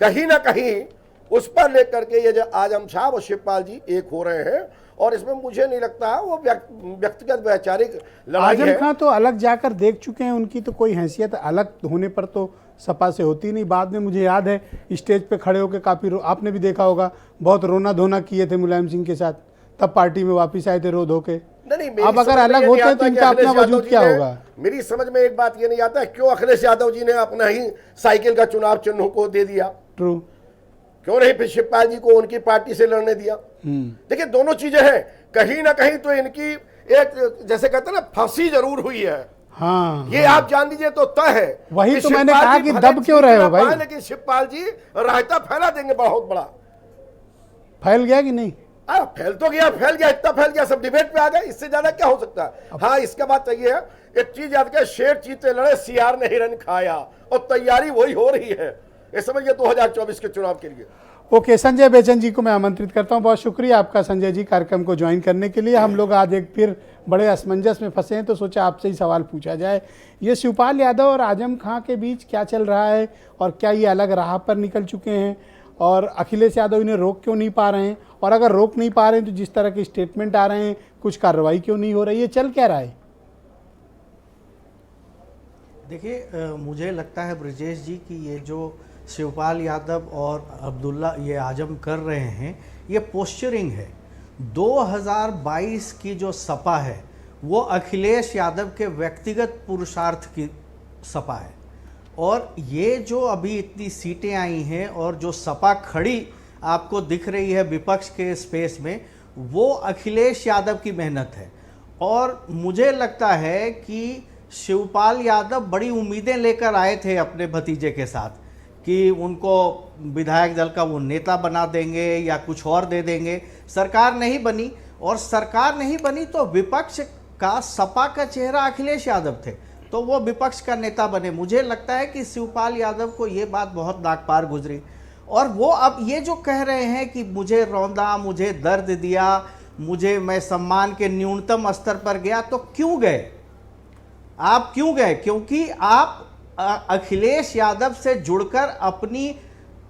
कहीं ना कहीं उस पर लेकर के ये जो आजम साहब और शिवपाल जी एक हो रहे हैं। और इसमें मुझे नहीं लगता वो व्यक्तिगत वैचारिक लड़ाई है। आजम खां तो अलग जाकर देख चुके हैं, उनकी तो कोई हैसियत अलग होने पर तो सपा से होती नहीं। बाद में मुझे याद है स्टेज पे खड़े होकर काफ़ी आपने भी देखा होगा, बहुत रोना धोना किए थे मुलायम सिंह के साथ, तब पार्टी में वापस आए थे रो धो के। अब अगर अलग होते हैं तो इनका अपना वजूद क्या होगा? मेरी समझ में एक बात ये नहीं आता है क्यों अखिलेश यादव जी ने अपना ही साइकिल का चुनाव चिन्ह को दे दिया। ट्रू, क्यों नहीं फिर शिवपाल जी को उनकी पार्टी से लड़ने दिया? देखिए दोनों चीजें हैं। कहीं ना कहीं तो इनकी एक जैसे कहते हैं ना फांसी जरूर हुई है। हाँ, ये आप जान लीजिए तो तय है। वही तो मैंने कहा कि दब क्यों रहे हो भाई? लेकिन शिवपाल जी रायता फैला देंगे बहुत बड़ा। फैल गया कि नहीं? फैल तो गया, फैल गया, इतना फैल गया, सब डिबेट पे आ गए। इससे ज्यादा क्या हो सकता है? हाँ, इसका बात चाहिए है एक चीज याद कर, शेर चीते लड़े सियार ने हिरन खाया, और तैयारी वही हो रही है ये समझिए 2024 के चुनाव के लिए। ओके, संजय बेचन जी को मैं आमंत्रित करता हूं। बहुत शुक्रिया आपका संजय जी कार्यक्रम को ज्वाइन करने के लिए। हम लोग आज एक फिर बड़े असमंजस में फंसे हैं तो सोचा आपसे ही सवाल पूछा जाए। ये शिवपाल यादव और आजम खां के बीच क्या चल रहा है और क्या ये अलग राह पर निकल चुके हैं और अखिलेश यादव इन्हें रोक क्यों नहीं पा रहे हैं? और अगर रोक नहीं पा रहे हैं तो जिस तरह के स्टेटमेंट आ रहे हैं कुछ कार्रवाई क्यों नहीं हो रही है? चल क्या रहा है? देखिए, मुझे लगता है ब्रजेश जी कि ये जो शिवपाल यादव और अब्दुल्ला ये आजम कर रहे हैं ये पोस्चरिंग है। 2022 की जो सपा है वो अखिलेश यादव के व्यक्तिगत पुरुषार्थ की सपा है। और ये जो अभी इतनी सीटें आई हैं और जो सपा खड़ी आपको दिख रही है विपक्ष के स्पेस में, वो अखिलेश यादव की मेहनत है। और मुझे लगता है कि शिवपाल यादव बड़ी उम्मीदें लेकर आए थे अपने भतीजे के साथ कि उनको विधायक दल का वो नेता बना देंगे या कुछ और दे देंगे। सरकार नहीं बनी, और सरकार नहीं बनी तो विपक्ष का सपा का चेहरा अखिलेश यादव थे, तो वो विपक्ष का नेता बने। मुझे लगता है कि शिवपाल यादव को ये बात बहुत नाक पार गुजरी, और वो अब ये जो कह रहे हैं कि मुझे रौंदा, मुझे दर्द दिया, मैं सम्मान के न्यूनतम स्तर पर गया, तो क्यों गए? आप क्यों गए? क्योंकि आप अखिलेश यादव से जुड़कर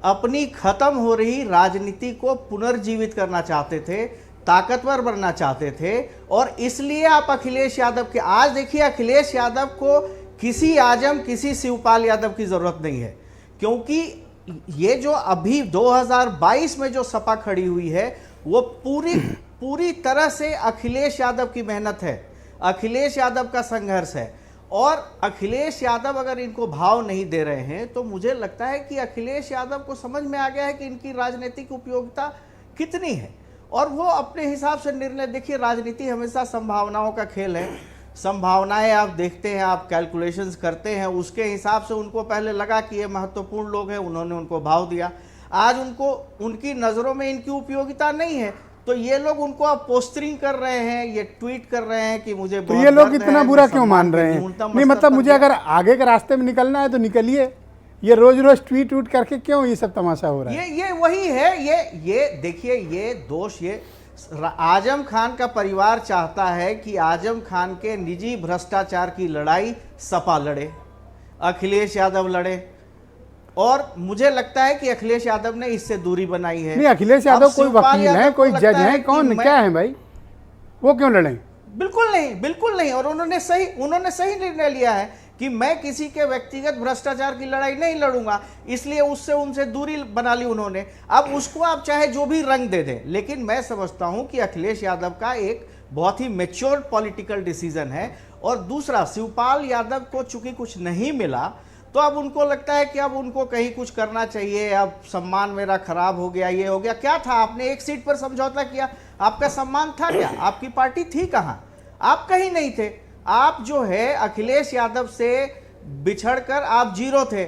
अपनी खत्म हो रही राजनीति को पुनर्जीवित करना चाहते थे, ताकतवर बनना चाहते थे, और इसलिए आप अखिलेश यादव के आज देखिए, अखिलेश यादव को किसी आजम, किसी शिवपाल यादव की जरूरत नहीं है, क्योंकि ये जो अभी 2022 में जो सपा खड़ी हुई है वो पूरी तरह से अखिलेश यादव की मेहनत है, अखिलेश यादव का संघर्ष है। और अखिलेश यादव अगर इनको भाव नहीं दे रहे हैं तो मुझे लगता है कि अखिलेश यादव को समझ में आ गया है कि इनकी राजनीतिक उपयोगिता कितनी है, और वो अपने हिसाब से निर्णय। देखिए, राजनीति हमेशा संभावनाओं का खेल है। संभावनाएं आप देखते हैं, आप कैलकुलेशंस करते हैं, उसके हिसाब से उनको पहले लगा कि ये महत्वपूर्ण लोग हैं, उन्होंने उनको भाव दिया। आज उनकी नज़रों में इनकी उपयोगिता नहीं है, तो ये लोग उनको अब पोस्टरिंग कर रहे हैं, ये ट्वीट कर रहे हैं कि मुझे तो ये लोग इतना बुरा क्यों मान रहे हैं? नहीं, मतलब मुझे अगर आगे के रास्ते में निकलना है तो निकलिए, ये रोज रोज ट्वीट करके क्यों ये सब तमाशा हो रहा है? ये वही है। ये देखिए, ये दोष, ये आजम खान का परिवार चाहता है कि आजम खान के निजी भ्रष्टाचार की लड़ाई सपा लड़े, अखिलेश यादव लड़े, और मुझे लगता है कि अखिलेश यादव ने इससे दूरी बनाई है। नहीं, अखिलेश अब यादव कोई शिवपाल वकील यादव है, को कोई लगता जज है, कि कौन मैं- क्या है भाई, वो क्यों लड़ें? बिल्कुल नहीं, बिल्कुल नहीं। और उन्होंने सही निर्णय लिया है कि मैं किसी के व्यक्तिगत भ्रष्टाचार की लड़ाई नहीं लड़ूंगा, इसलिए उससे उनसे दूरी बना ली उन्होंने। अब उसको आप चाहे जो भी रंग दे दें, लेकिन मैं समझता हूं कि अखिलेश यादव का एक बहुत ही मैच्योर पॉलिटिकल डिसीजन है। और दूसरा, शिवपाल यादव को चूंकि कुछ नहीं मिला, तो अब उनको लगता है कि अब उनको कहीं कुछ करना चाहिए, अब सम्मान मेरा खराब हो गया, ये हो गया। क्या था, आपने एक सीट पर समझौता किया, आपका सम्मान था क्या? आपकी पार्टी थी कहां? आप कहीं नहीं थे। आप जो है अखिलेश यादव से बिछड़कर आप जीरो थे।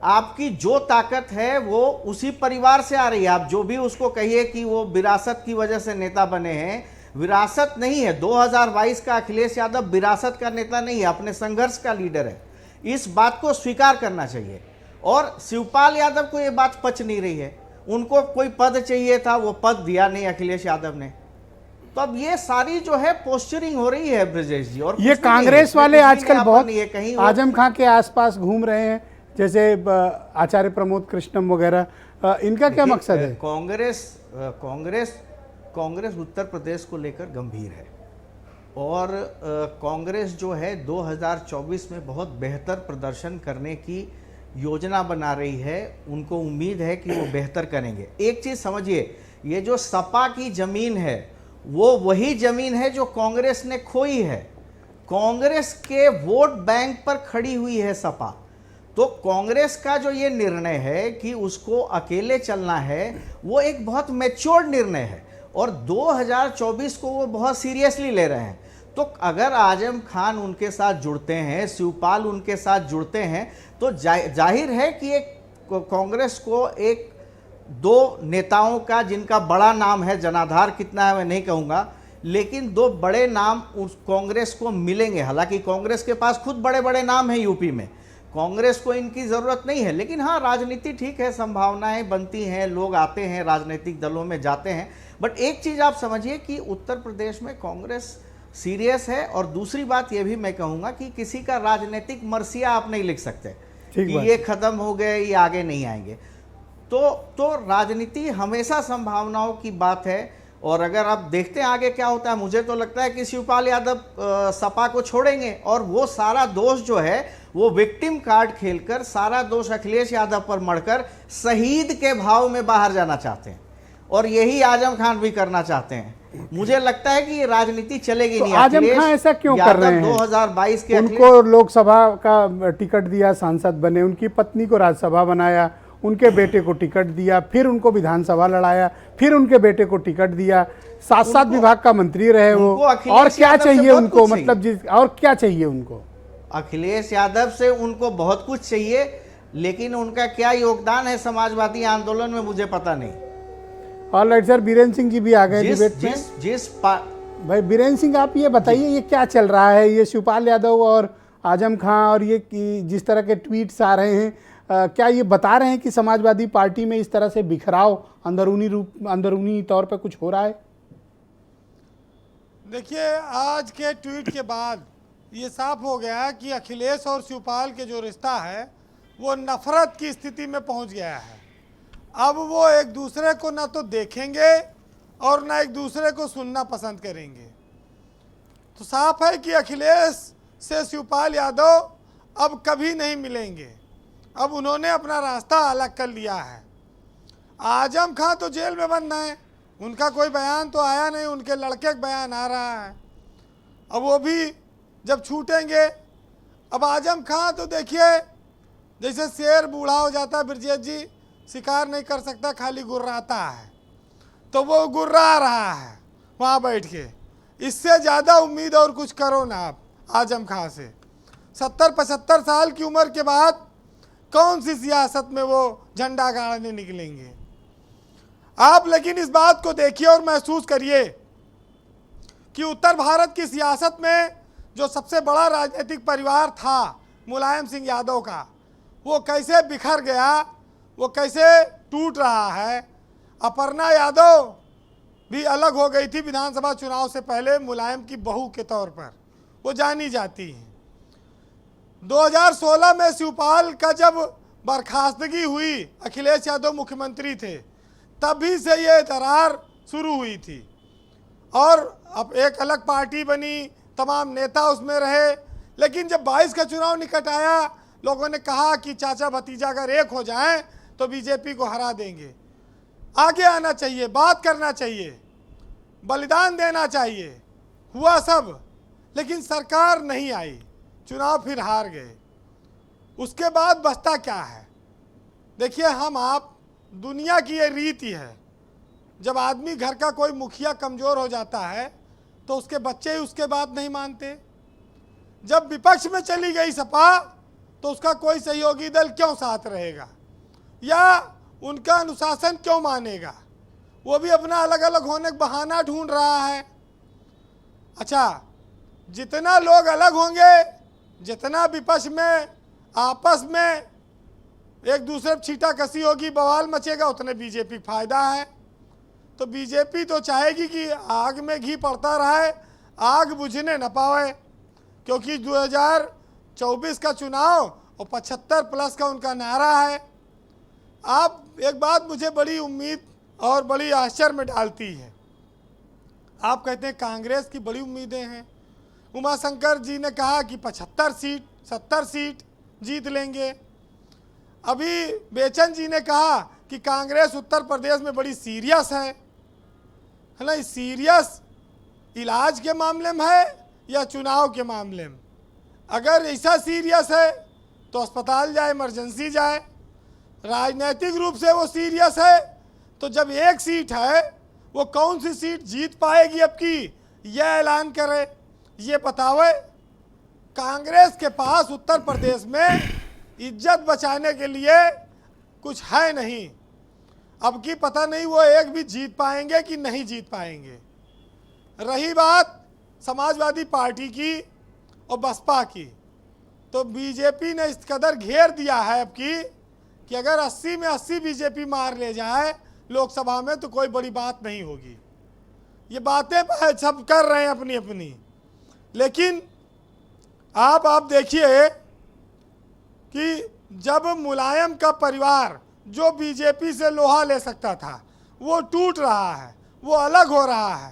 आपकी जो ताकत है वो उसी परिवार से आ रही है। आप जो भी उसको कहिए कि वो विरासत की वजह से नेता बने हैं, विरासत नहीं है। 2022 का अखिलेश यादव विरासत का नेता नहीं है, अपने संघर्ष का लीडर है। इस बात को स्वीकार करना चाहिए। और शिवपाल यादव को ये बात पच नहीं रही है। उनको कोई पद चाहिए था, वो पद दिया नहीं अखिलेश यादव ने। तो अब ये सारी जो है पोस्चरिंग हो रही है ब्रजेश जी। और ये कुछ भी नहीं है। कांग्रेस इसमें वाले कुछ भी आजकल नहीं, बहुत नहीं है, कहीं आजम खां के आसपास घूम रहे हैं, जैसे आचार्य प्रमोद कृष्णम वगैरह। इनका क्या मकसद है? कांग्रेस उत्तर प्रदेश को लेकर गंभीर है। और कांग्रेस जो है 2024 में बहुत बेहतर प्रदर्शन करने की योजना बना रही है। उनको उम्मीद है कि वो बेहतर करेंगे। एक चीज़ समझिए, ये जो सपा की ज़मीन है वो वही ज़मीन है जो कांग्रेस ने खोई है। कांग्रेस के वोट बैंक पर खड़ी हुई है सपा। तो कांग्रेस का जो ये निर्णय है कि उसको अकेले चलना है, वो एक बहुत मैच्योर्ड निर्णय है और 2024 को वो बहुत सीरियसली ले रहे हैं। तो अगर आजम खान उनके साथ जुड़ते हैं, शिवपाल उनके साथ जुड़ते हैं, तो जाहिर है कि एक कांग्रेस को एक दो नेताओं का, जिनका बड़ा नाम है, जनाधार कितना है मैं नहीं कहूँगा, लेकिन दो बड़े नाम उस कांग्रेस को मिलेंगे। हालांकि कांग्रेस के पास खुद बड़े बड़े नाम हैं यूपी में, कांग्रेस को इनकी ज़रूरत नहीं है। लेकिन हाँ, राजनीति ठीक है, संभावनाएं बनती हैं, लोग आते हैं, राजनीतिक दलों में जाते हैं। बट एक चीज़ आप समझिए कि उत्तर प्रदेश में कांग्रेस सीरियस है। और दूसरी बात यह भी मैं कहूँगा कि किसी का राजनीतिक मरसिया आप नहीं लिख सकते कि ये ख़त्म हो गए, ये आगे नहीं आएंगे। तो राजनीति हमेशा संभावनाओं की बात है। और अगर आप देखते हैं आगे क्या होता है, मुझे तो लगता है कि शिवपाल यादव सपा को छोड़ेंगे और वो सारा दोष जो है वो विक्टिम कार्ड खेलकर, सारा दोष अखिलेश यादव पर मढ़कर शहीद के भाव में बाहर जाना चाहते हैं। और यही आजम खान भी करना चाहते हैं। मुझे लगता है कि ये राजनीति चलेगी तो नहीं। आजम खान ऐसा क्यों कर रहे हैं? 2022 के उनको लोकसभा का टिकट दिया, सांसद बने, उनकी पत्नी को राज्यसभा बनाया, उनके बेटे को टिकट दिया, फिर उनको विधानसभा लड़ाया, फिर उनके बेटे को टिकट दिया, 7 विभाग का मंत्री रहे वो। और क्या चाहिए उनको, मतलब और क्या चाहिए उनको? अखिलेश यादव से उनको बहुत कुछ चाहिए, लेकिन उनका क्या योगदान है समाजवादी आंदोलन में मुझे पता नहीं। ऑलराइट सर, बीरेन्द्र सिंह जी भी आ गए डिबेट में। भाई बीरेन्द्र सिंह, आप ये बताइए ये क्या चल रहा है? ये शिवपाल यादव और आजम खां और ये जिस तरह के ट्वीट्स आ रहे हैं, क्या ये बता रहे हैं कि समाजवादी पार्टी में इस तरह से बिखराव अंदरूनी तौर पर कुछ हो रहा है? देखिए, आज के ट्वीट के बाद ये साफ हो गया कि अखिलेश और शिवपाल के जो रिश्ता है वो नफरत की स्थिति में पहुंच गया है। अब वो एक दूसरे को ना तो देखेंगे और ना एक दूसरे को सुनना पसंद करेंगे। तो साफ है कि अखिलेश से शिवपाल यादव अब कभी नहीं मिलेंगे। अब उन्होंने अपना रास्ता अलग कर लिया है। आजम खां तो जेल में बंद हैं, उनका कोई बयान तो आया नहीं, उनके लड़के का बयान आ रहा है। अब वो भी जब छूटेंगे, अब आजम खां तो देखिए जैसे शेर बूढ़ा हो जाता है ब्रजेश जी, शिकार नहीं कर सकता, खाली गुर्राता है, तो वो गुर्रा रहा है वहाँ बैठ के। इससे ज़्यादा उम्मीद और कुछ करो ना आप आजम खां से। 70-75 साल की उम्र के बाद कौन सी सियासत में वो झंडा गाड़ने निकलेंगे आप? लेकिन इस बात को देखिए और महसूस करिए कि उत्तर भारत की सियासत में जो सबसे बड़ा राजनीतिक परिवार था मुलायम सिंह यादव का, वो कैसे बिखर गया, वो कैसे टूट रहा है। अपर्णा यादव भी अलग हो गई थी विधानसभा चुनाव से पहले मुलायम की बहू के तौर पर, वो जानी जाती हैं। 2016 में शिवपाल का जब बर्खास्तगी हुई, अखिलेश यादव मुख्यमंत्री थे, तभी से ये दरार शुरू हुई थी और अब एक अलग पार्टी बनी, तमाम नेता उसमें रहे। लेकिन जब 22 का चुनाव निकट आया, लोगों ने कहा कि चाचा भतीजा अगर एक हो जाएं तो बीजेपी को हरा देंगे। आगे आना चाहिए, बात करना चाहिए, बलिदान देना चाहिए। हुआ सब, लेकिन सरकार नहीं आई, चुनाव फिर हार गए। उसके बाद बचता क्या है? देखिए, हम आप, दुनिया की ये रीति है, जब आदमी घर का कोई मुखिया कमज़ोर हो जाता है तो उसके बच्चे ही उसके बात नहीं मानते। जब विपक्ष में चली गई सपा तो उसका कोई सहयोगी दल क्यों साथ रहेगा या उनका अनुशासन क्यों मानेगा? वो भी अपना अलग अलग होने का बहाना ढूंढ रहा है। अच्छा, जितना लोग अलग होंगे, जितना विपक्ष में आपस में एक दूसरे पर छींटाकशी होगी, बवाल मचेगा, उतने बीजेपी को फायदा है। तो बीजेपी तो चाहेगी कि आग में घी पड़ता रहे, आग बुझने न पावे, क्योंकि 2024 का चुनाव और 75+ का उनका नारा है। आप एक बात मुझे बड़ी उम्मीद और बड़ी आश्चर्य में डालती है। आप कहते हैं कांग्रेस की बड़ी उम्मीदें हैं। उमाशंकर जी ने कहा कि 75 सीट 70 सीट जीत लेंगे। अभी बेचन जी ने कहा कि कांग्रेस उत्तर प्रदेश में बड़ी सीरियस है ना? सीरियस इलाज के मामले में है या चुनाव के मामले में? अगर ऐसा सीरियस है तो अस्पताल जाए, इमरजेंसी जाए। राजनीतिक रूप से वो सीरियस है तो जब एक सीट है, वो कौन सी सीट जीत पाएगी अब की, यह ऐलान करे, ये बतावे। कांग्रेस के पास उत्तर प्रदेश में इज्जत बचाने के लिए कुछ है नहीं। अब की पता नहीं वो एक भी जीत पाएंगे कि नहीं जीत पाएंगे। रही बात समाजवादी पार्टी की और बसपा की, तो बीजेपी ने इस कदर घेर दिया है अब की कि अगर 80 में 80 बीजेपी मार ले जाए लोकसभा में तो कोई बड़ी बात नहीं होगी। ये बातें सब कर रहे हैं अपनी अपनी, लेकिन आप देखिए कि जब मुलायम का परिवार जो बीजेपी से लोहा ले सकता था वो टूट रहा है, वो अलग हो रहा है।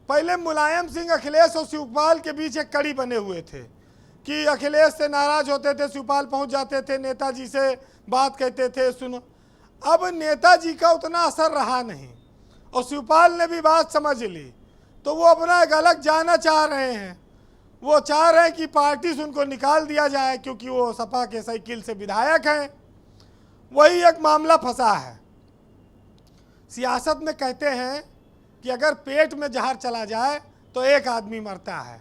पहले मुलायम सिंह, अखिलेश और शिवपाल के बीच एक कड़ी बने हुए थे कि अखिलेश से नाराज होते थे, शिवपाल पहुंच जाते थे, नेताजी से बात कहते थे, सुनो। अब नेताजी का उतना असर रहा नहीं और शिवपाल ने भी बात समझ ली, तो वो अपना एक अलग जाना चाह रहे हैं। वो चाह रहे हैं कि पार्टी से उनको निकाल दिया जाए क्योंकि वो सपा के साइकिल से विधायक हैं। वही एक मामला फंसा है। सियासत में कहते हैं कि अगर पेट में जहर चला जाए तो एक आदमी मरता है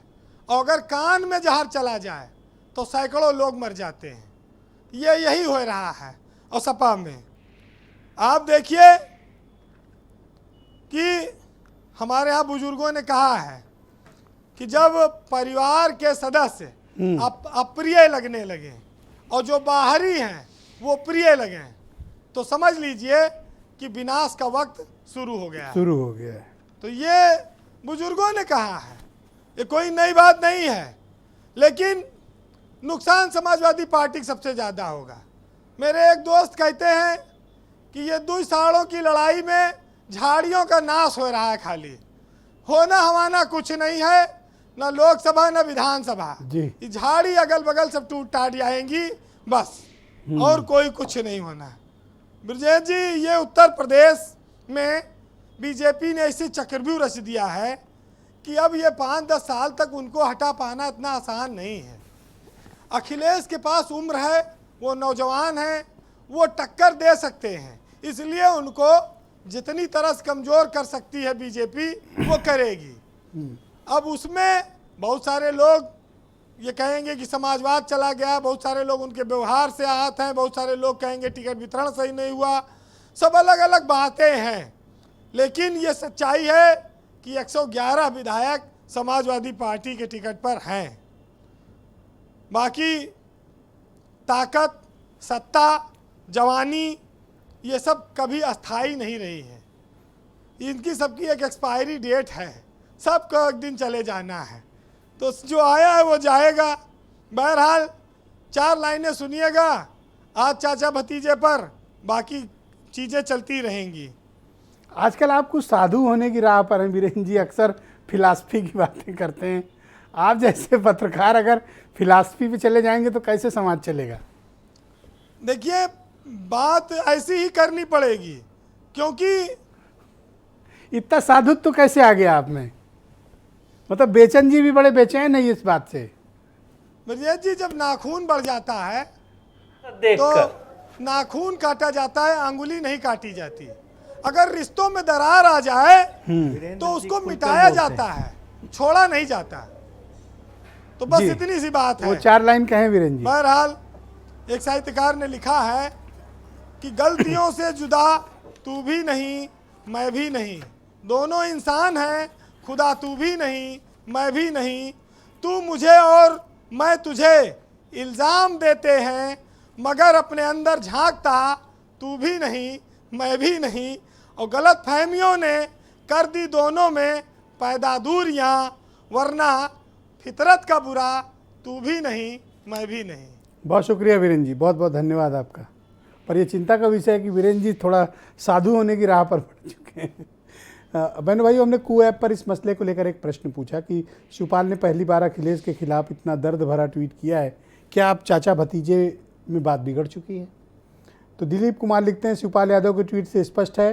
और अगर कान में जहर चला जाए तो सैकड़ों लोग मर जाते हैं। ये यही हो रहा है। और सपा में आप देखिए कि हमारे यहाँ बुजुर्गों ने कहा है कि जब परिवार के सदस्य अप्रिय लगने लगे और जो बाहरी हैं वो प्रिय लगे, तो समझ लीजिए कि विनाश का वक्त शुरू हो गया है। तो ये बुजुर्गों ने कहा है, ये कोई नई बात नहीं है, लेकिन नुकसान समाजवादी पार्टी का सबसे ज़्यादा होगा। मेरे एक दोस्त कहते हैं कि ये 2 सालों की लड़ाई में झाड़ियों का नाश हो रहा है, खाली होना हवाना कुछ नहीं है, ना लोकसभा ना विधानसभा। ये झाड़ी अगल बगल सब टूट टाट जाएंगी बस, और कोई कुछ नहीं होना। ब्रजेश जी, ये उत्तर प्रदेश में बीजेपी ने ऐसी चक्रव्यूह रच दिया है कि अब ये 5-10 साल तक उनको हटा पाना इतना आसान नहीं है। अखिलेश के पास उम्र है, वो नौजवान हैं, वो टक्कर दे सकते हैं, इसलिए उनको जितनी तरह से कमज़ोर कर सकती है बीजेपी वो करेगी। अब उसमें बहुत सारे लोग ये कहेंगे कि समाजवाद चला गया, बहुत सारे लोग उनके व्यवहार से आहत हैं, बहुत सारे लोग कहेंगे टिकट वितरण सही नहीं हुआ, सब अलग अलग बातें हैं। लेकिन ये सच्चाई है कि 111 विधायक समाजवादी पार्टी के टिकट पर हैं। बाकी ताकत, सत्ता, जवानी, ये सब कभी अस्थाई नहीं रही है। इनकी सबकी एक एक्सपायरी डेट है, सबको एक दिन चले जाना है, तो जो आया है वो जाएगा। बहरहाल 4 लाइनें सुनिएगा आज चाचा भतीजे पर, बाकी चीज़ें चलती रहेंगी। आजकल आप कुछ साधु होने की राह पर हैं वीरेंद्र जी, अक्सर फिलासफी की बातें करते हैं। आप जैसे पत्रकार अगर फिलासफी पे चले जाएंगे तो कैसे समाज चलेगा? देखिए, बात ऐसी ही करनी पड़ेगी, क्योंकि इतना साधुत्व तो कैसे आ गया आप में? मतलब बेचन जी भी बड़े बेचैन है इस बात से। ब्रजेश जी, जब नाखून बढ़ जाता है देखकर तो नाखून काटा जाता है, अंगुली नहीं काटी जाती। अगर रिश्तों में दरार आ जाए तो उसको मिटाया जाता है, छोड़ा नहीं जाता। तो बस जी, इतनी सी बात वो है। 4 लाइन कहें वीरेंद्र जी। बहरहाल एक साहित्यकार ने लिखा है कि गलतियों से जुदा तू भी नहीं मैं भी नहीं, दोनों इंसान हैं, खुदा तू भी नहीं मैं भी नहीं, तू मुझे और मैं तुझे इल्ज़ाम देते हैं, मगर अपने अंदर झांकता तू भी नहीं मैं भी नहीं, और गलत फहमियों ने कर दी दोनों में पैदा दूरियाँ, वरना फितरत का बुरा तू भी नहीं मैं भी नहीं। बहुत शुक्रिया वीरेंद्र जी, बहुत बहुत धन्यवाद आपका। पर ये चिंता का विषय है कि वीरेंद्र जी थोड़ा साधु होने की राह पर बढ़ चुके हैं। बहन भाई, हमने कू ऐप पर इस मसले को लेकर एक प्रश्न पूछा कि शिवपाल ने पहली बार अखिलेश के खिलाफ इतना दर्द भरा ट्वीट किया है, क्या आप चाचा भतीजे में बात बिगड़ चुकी है? तो दिलीप कुमार लिखते हैं, शिवपाल यादव के ट्वीट से स्पष्ट है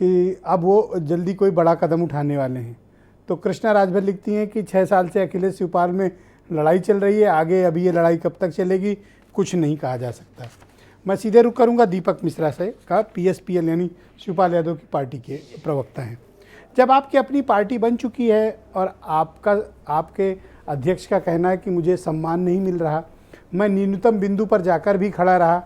कि अब वो जल्दी कोई बड़ा कदम उठाने वाले हैं। तो कृष्णा राजभर लिखती हैं कि 6 साल से अखिलेश शिवपाल में लड़ाई चल रही है, आगे अभी ये लड़ाई कब तक चलेगी कुछ नहीं कहा जा सकता। मैं सीधे रुख करूंगा दीपक मिश्रा से, का PSPL यानी शिवपाल यादव की पार्टी के प्रवक्ता हैं। जब आपकी अपनी पार्टी बन चुकी है और आपके अध्यक्ष का कहना है कि मुझे सम्मान नहीं मिल रहा, मैं न्यूनतम बिंदु पर जाकर भी खड़ा रहा,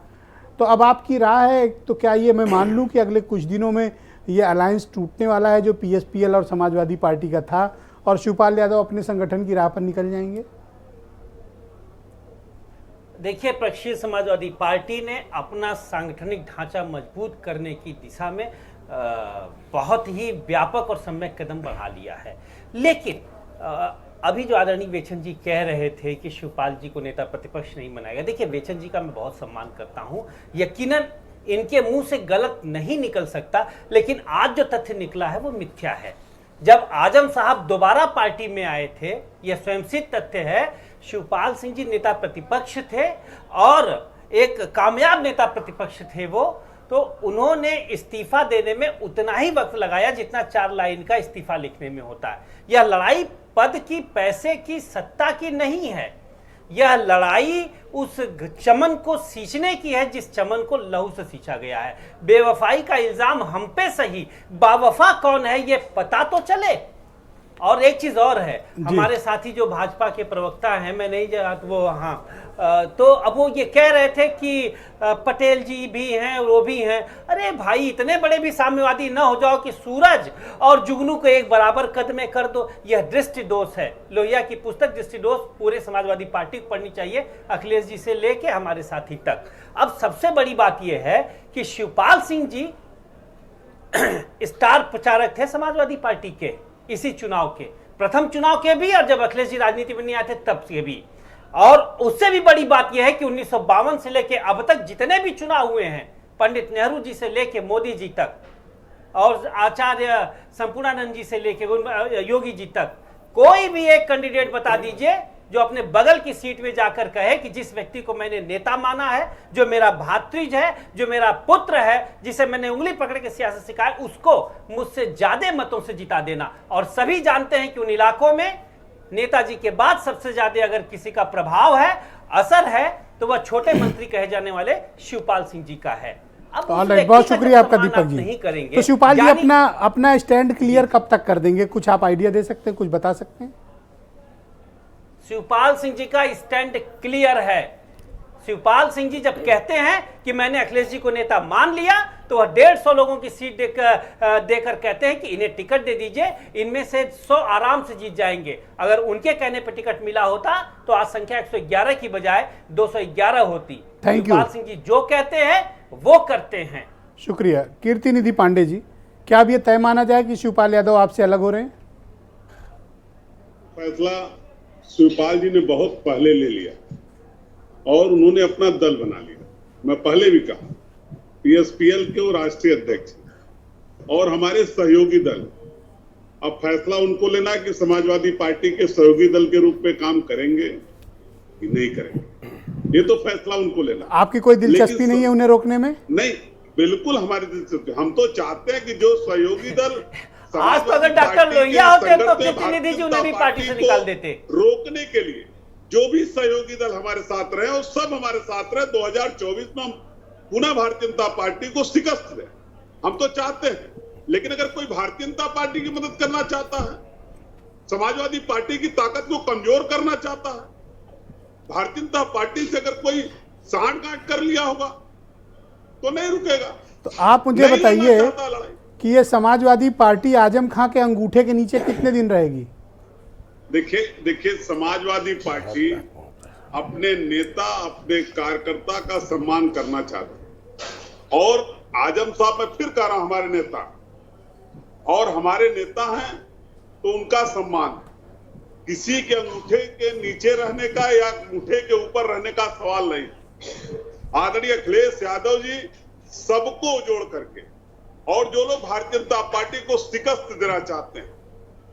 तो अब आपकी राय है, तो क्या ये मैं मान लूँ कि अगले कुछ दिनों में ये अलायंस टूटने वाला है जो PSPL और समाजवादी पार्टी का था, और शिवपाल यादव अपने संगठन की राह पर निकल जाएंगे? देखिए, प्रगतिशील समाजवादी पार्टी ने अपना सांगठनिक ढांचा मजबूत करने की दिशा में बहुत ही व्यापक और सम्यक कदम बढ़ा लिया है। लेकिन अभी जो आदरणीय बेचन जी कह रहे थे कि शिवपाल जी को नेता प्रतिपक्ष नहीं बनाएगा, देखिए बेचन जी का मैं बहुत सम्मान करता हूं, यकीनन इनके मुंह से गलत नहीं निकल सकता, लेकिन आज जो तथ्य निकला है वो मिथ्या है। जब आजम साहब दोबारा पार्टी में आए थे, यह स्वयंसिद्ध तथ्य है, शिवपाल सिंह जी नेता प्रतिपक्ष थे और एक कामयाब नेता प्रतिपक्ष थे वो, तो उन्होंने इस्तीफा देने में उतना ही वक्त लगाया जितना 4 लाइन का इस्तीफा लिखने में होता है। यह लड़ाई पद की, पैसे की, सत्ता की नहीं है, यह लड़ाई उस चमन को सींचने की है जिस चमन को लहू से सींचा गया है। बेवफाई का इल्जाम हम पे सही, बावफा कौन है ये पता तो चले। और एक चीज और है, हमारे साथी जो भाजपा के प्रवक्ता हैं, मैं नहीं जानता वो, हाँ, तो अब वो ये कह रहे थे कि पटेल जी भी हैं वो भी हैं। अरे भाई, इतने बड़े भी साम्यवादी ना हो जाओ कि सूरज और जुगनू को एक बराबर कद में कर दो। यह दृष्टि दोष है। लोहिया की पुस्तक दृष्टि दोष पूरे समाजवादी पार्टी को पढ़नी चाहिए, अखिलेश जी से लेके हमारे साथी तक। अब सबसे बड़ी बात यह है कि शिवपाल सिंह जी स्टार प्रचारक थे समाजवादी पार्टी के, इसी चुनाव के, प्रथम चुनाव के भी और जब अखिलेश जी राजनीति में नहीं आए थे तब के भी। और उससे भी बड़ी बात यह है कि 1952 से लेके अब तक जितने भी चुनाव हुए हैं, पंडित नेहरू जी से लेके मोदी जी तक और आचार्य संपूर्णानंद जी से लेके योगी जी तक, कोई भी एक कैंडिडेट बता दीजिए जो अपने बगल की सीट में जाकर कहे कि जिस व्यक्ति को मैंने नेता माना है, जो मेरा भातृज है, जो मेरा पुत्र है, जिसे मैंने उंगली पकड़ के सियासत सिखाया, उसको मुझसे ज्यादा मतों से जिता देना। और सभी जानते हैं कि उन इलाकों में नेताजी के बाद सबसे ज्यादा अगर किसी का प्रभाव है, असर है, तो वह छोटे मंत्री कहे जाने वाले शिवपाल सिंह जी का है। बहुत शुक्रिया आपका दीपक जी। तो शिवपाल जी अपना स्टैंड क्लियर कब तक कर देंगे? कुछ आप आइडिया दे सकते हैं, कुछ बता सकते हैं? शिवपाल सिंह जी का स्टैंड क्लियर है। शिवपाल सिंह जी जब कहते हैं कि मैंने अखिलेश जी को नेता मान लिया, तो वह 150 लोगों की सीट देकर कहते हैं कि इन्हें टिकट दे दीजिए, इनमें से 100 आराम से जीत जाएंगे। अगर उनके कहने पर टिकट मिला होता तो आज संख्या 111 की बजाय 211 होती। शिवपाल सिंह जी जो कहते हैं वो करते हैं। शुक्रिया। कीर्ति निधि पांडे जी, क्या अब ये तय माना जाए कि शिवपाल यादव आपसे अलग हो रहे हैं? फैसला शिवपाल जी ने बहुत पहले ले लिया और उन्होंने अपना दल बना लिया। मैं पहले भी कहा, पीएसपीएल के वो राष्ट्रीय अध्यक्ष हैं और हमारे सहयोगी दल। अब फैसला उनको लेना है कि समाजवादी पार्टी के सहयोगी दल के रूप में काम करेंगे कि नहीं करेंगे, ये तो फैसला उनको लेना। आपकी कोई दिलचस्पी नहीं है उन्हें रोकने में? नहीं, बिल्कुल हमारी दिलचस्पी। हम तो चाहते हैं कि जो सहयोगी दल आज तो अगर डॉक्टर लोहिया होते तो प्रतिनिधि जी उन्हें भी पार्टी से निकाल देते। रोकने के लिए जो भी सहयोगी दल हमारे साथ रहे और सब हमारे साथ रहे, 2024 में हम पुनः भारतीय जनता पार्टी को शिकस्त दें, हम तो चाहते हैं। लेकिन अगर कोई भारतीय जनता पार्टी की मदद करना चाहता है, समाजवादी पार्टी की ताकत को कमजोर करना चाहता है, भारतीय जनता पार्टी से अगर कोई सांठ-गांठ कर लिया होगा तो नहीं रुकेगा। तो आप मुझे बताइए कि ये समाजवादी पार्टी आजम खां के अंगूठे के नीचे कितने दिन रहेगी? देखिए समाजवादी पार्टी अपने नेता, अपने कार्यकर्ता का सम्मान करना चाहती है और आजम साहब, मैं फिर कह रहा हूं, हमारे नेता और हमारे नेता हैं तो उनका सम्मान। किसी के अंगूठे के नीचे रहने का या अंगूठे के ऊपर रहने का सवाल नहीं। आदरणीय अखिलेश यादव जी सबको जोड़ करके और जो लोग भारतीय जनता पार्टी को शिकस्त देना चाहते हैं,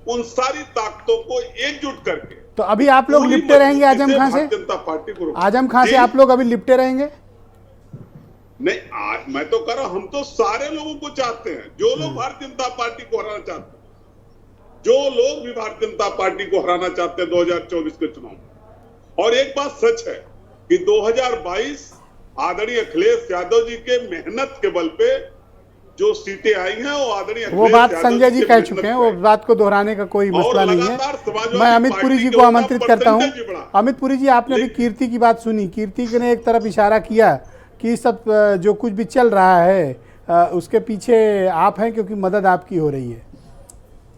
उन सारी ताकतों को एकजुट करके। तो अभी आप लोग लिपटे रहेंगे आजम खां से? जनता पार्टी को आजम खां से आप लोग अभी लिपटे रहेंगे? नहीं, मैं तो कह रहा हूं, हम तो सारे लोगों को चाहते हैं, जो लोग भारतीय जनता पार्टी को हराना चाहते हैं, जो लोग भी भारतीय जनता पार्टी को हराना चाहते हैं 2024 के चुनाव में। और एक बात सच है कि 2022 आदरणीय अखिलेश यादव जी के मेहनत के बल पे जो सीटें आई हैं वो आदरणीय वो बात संजय जी कह चुके हैं, वो बात को दोहराने का कोई मसला नहीं है। मैं अमित पुरी जी को आमंत्रित करता हूं। अमित पुरी जी, आपने अभी कीर्ति की बात सुनी। कीर्ति ने एक तरफ इशारा किया कि सब जो कुछ भी चल रहा है उसके पीछे आप हैं क्योंकि मदद आपकी हो रही है।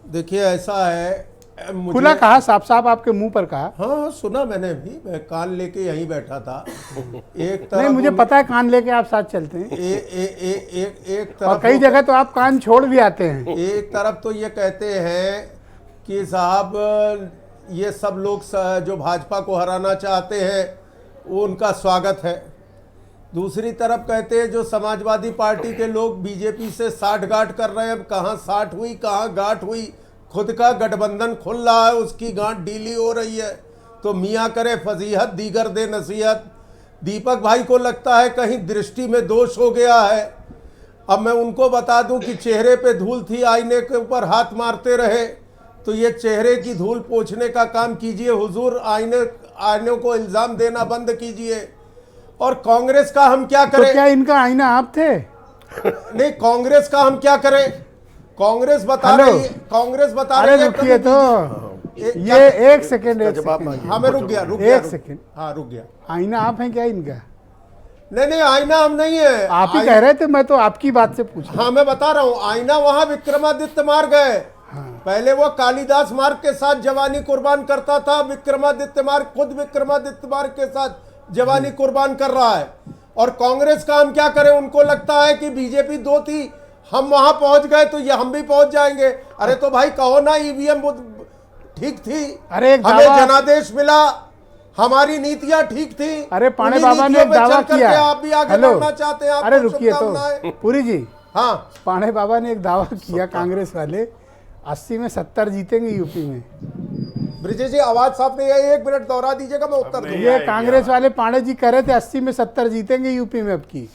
देखिए ऐसा है, खुला कहा, साफ साफ आपके मुंह पर कहा। हाँ सुना मैंने भी, मैं कान लेके यहीं बैठा था। एक तरफ नहीं, मुझे पता है कान लेके आप साथ चलते हैं। एक तरफ और कई जगह तो आप कान छोड़ भी आते हैं। एक तरफ तो ये कहते हैं कि साहब ये सब लोग जो भाजपा को हराना चाहते हैं वो उनका स्वागत है। दूसरी तरफ कहते हैं जो समाजवादी पार्टी के लोग बीजेपी से साठ-गांठ कर रहे हैं, कहाँ साठ हुई कहाँ गांठ हुई, खुद का गठबंधन खुल रहा है, उसकी गांठ ढीली हो रही है, तो मियाँ करे फजीहत दीगर दे नसीहत। दीपक भाई को लगता है कहीं दृष्टि में दोष हो गया है। अब मैं उनको बता दूं कि चेहरे पे धूल थी, आईने के ऊपर हाथ मारते रहे, तो ये चेहरे की धूल पोंछने का काम कीजिए हुजूर, आईने को इल्ज़ाम देना बंद कीजिए। और कांग्रेस का हम क्या करें? तो क्या इनका आईना आप थे? नहीं, कांग्रेस का हम क्या करें? कांग्रेस बता रही है, कांग्रेस बता रही है। रुकिए तो ये एक सेकेंड, हमें रुक गया एक सेकेंड। हाँ रुक गया। आईना आप हैं क्या इनका? नहीं आईना हम नहीं है, आप ही कह रहे थे, मैं तो आपकी बात से पूछ। हाँ मैं बता रहा हूँ, आईना वहां विक्रमादित्य मार्ग है। पहले वो कालिदास मार्ग के साथ जवानी कुर्बान करता था, विक्रमादित्य मार्ग खुद विक्रमादित्य मार्ग के साथ जवानी कुर्बान कर रहा है। और कांग्रेस का हम क्या करें? उनको लगता है कि बीजेपी दो थी, हम वहां पहुंच गए तो ये हम भी पहुंच जाएंगे। अरे तो भाई कहो ना ईवीएम ठीक थी, अरे हमें जनादेश मिला, हमारी नीतियां ठीक थी। अरे पाणे बाबा ने एक दावा किया, आप भी आगे बढ़ना चाहते हैं। अरे रुकिए तो पुरी जी, हाँ पाणे बाबा ने एक दावा किया, कांग्रेस वाले 80 में 70 जीतेंगे यूपी में। ब्रिजेश जी आवाज साफ नहीं है, 1 मिनट दोहरा दीजिएगा, मैं उत्तर दूंगा। ये कांग्रेस वाले पाणे जी कह रहे थे 80 में 70 जीतेंगे यूपी में अब की।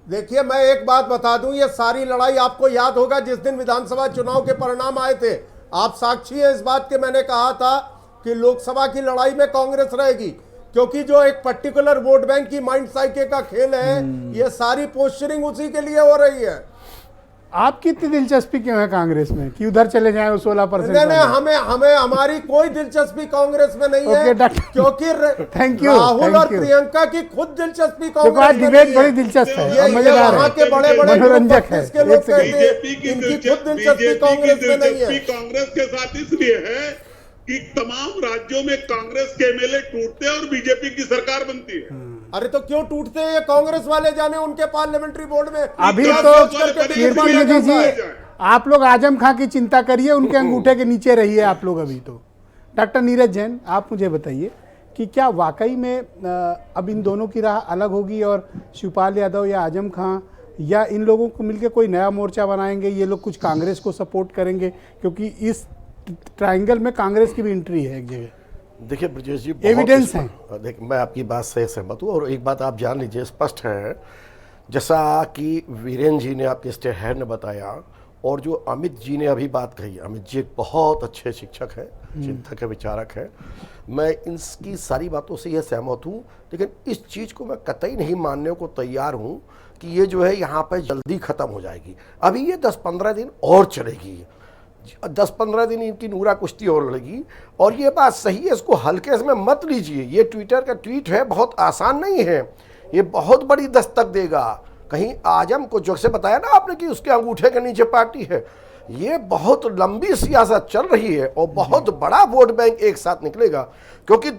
देखिए मैं एक बात बता दूं, ये सारी लड़ाई आपको याद होगा जिस दिन विधानसभा चुनाव के परिणाम आए थे, आप साक्षी हैं इस बात के, मैंने कहा था कि लोकसभा की लड़ाई में कांग्रेस रहेगी, क्योंकि जो एक पर्टिकुलर वोट बैंक की माइंड साइकिल का खेल है, ये सारी पोस्चरिंग उसी के लिए हो रही है। आपकी इतनी दिलचस्पी क्यों है कांग्रेस में कि उधर चले जाएं वो 16%? नहीं, हमें हमारी कोई दिलचस्पी कांग्रेस में नहीं है, क्योंकि थैंक यू राहुल और प्रियंका की खुद दिलचस्पी कांग्रेस में डिबेट बड़ी दिलचस्प है, मजेदार है, के बड़े मनोरंजक है। बीजेपी की दिलचस्पी कांग्रेस के साथ इसलिए है कि तमाम राज्यों में कांग्रेस के एमएलए टूटते हैं और बीजेपी की सरकार बनती है। अरे तो क्यों टूटते हैं? ये कांग्रेस वाले जाने, उनके पार्लियामेंट्री बोर्ड में अभी तो कीर्ति निधि जी, आप लोग आजम खां की चिंता करिए, उनके अंगूठे के नीचे रहिए आप लोग अभी। तो डॉक्टर नीरज जैन, आप मुझे बताइए कि क्या वाकई में अब इन दोनों की राह अलग होगी और शिवपाल यादव या आजम खां या इन लोगों को मिलकर कोई नया मोर्चा बनाएंगे? ये लोग कुछ कांग्रेस को सपोर्ट करेंगे, क्योंकि इस ट्रायंगल में कांग्रेस की भी एंट्री है एक जगह। देखिए ब्रजेश जी, एविडेंस है। देखिए, मैं आपकी बात से सहमत हूँ और एक बात आप जान लीजिए, स्पष्ट है, जैसा कि वीरेंद्र जी ने, आपके स्टेट हेड ने बताया, और जो अमित जी ने अभी बात कही, अमित जी एक बहुत अच्छे शिक्षक है, चिंतक है, विचारक है, मैं इनकी सारी बातों से यह सहमत हूँ। लेकिन इस चीज़ को मैं कतई नहीं मानने को तैयार हूँ कि ये जो है यहाँ पर जल्दी ख़त्म हो जाएगी। अभी ये 10-15 दिन और चलेगी, 10-15 दिन इनकी नूरा कुश्ती और लड़ेगी। और ये बात सही है, इसको हल्के में मत लीजिए। ये ट्विटर का ट्वीट है, बहुत आसान नहीं है, ये बहुत बड़ी दस्तक देगा। कहीं आजम को, जो से बताया ना आपने कि उसके अंगूठे के नीचे पार्टी है, ये बहुत लंबी सियासत चल रही है और बहुत बड़ा वोट बैंक एक साथ निकलेगा। क्योंकि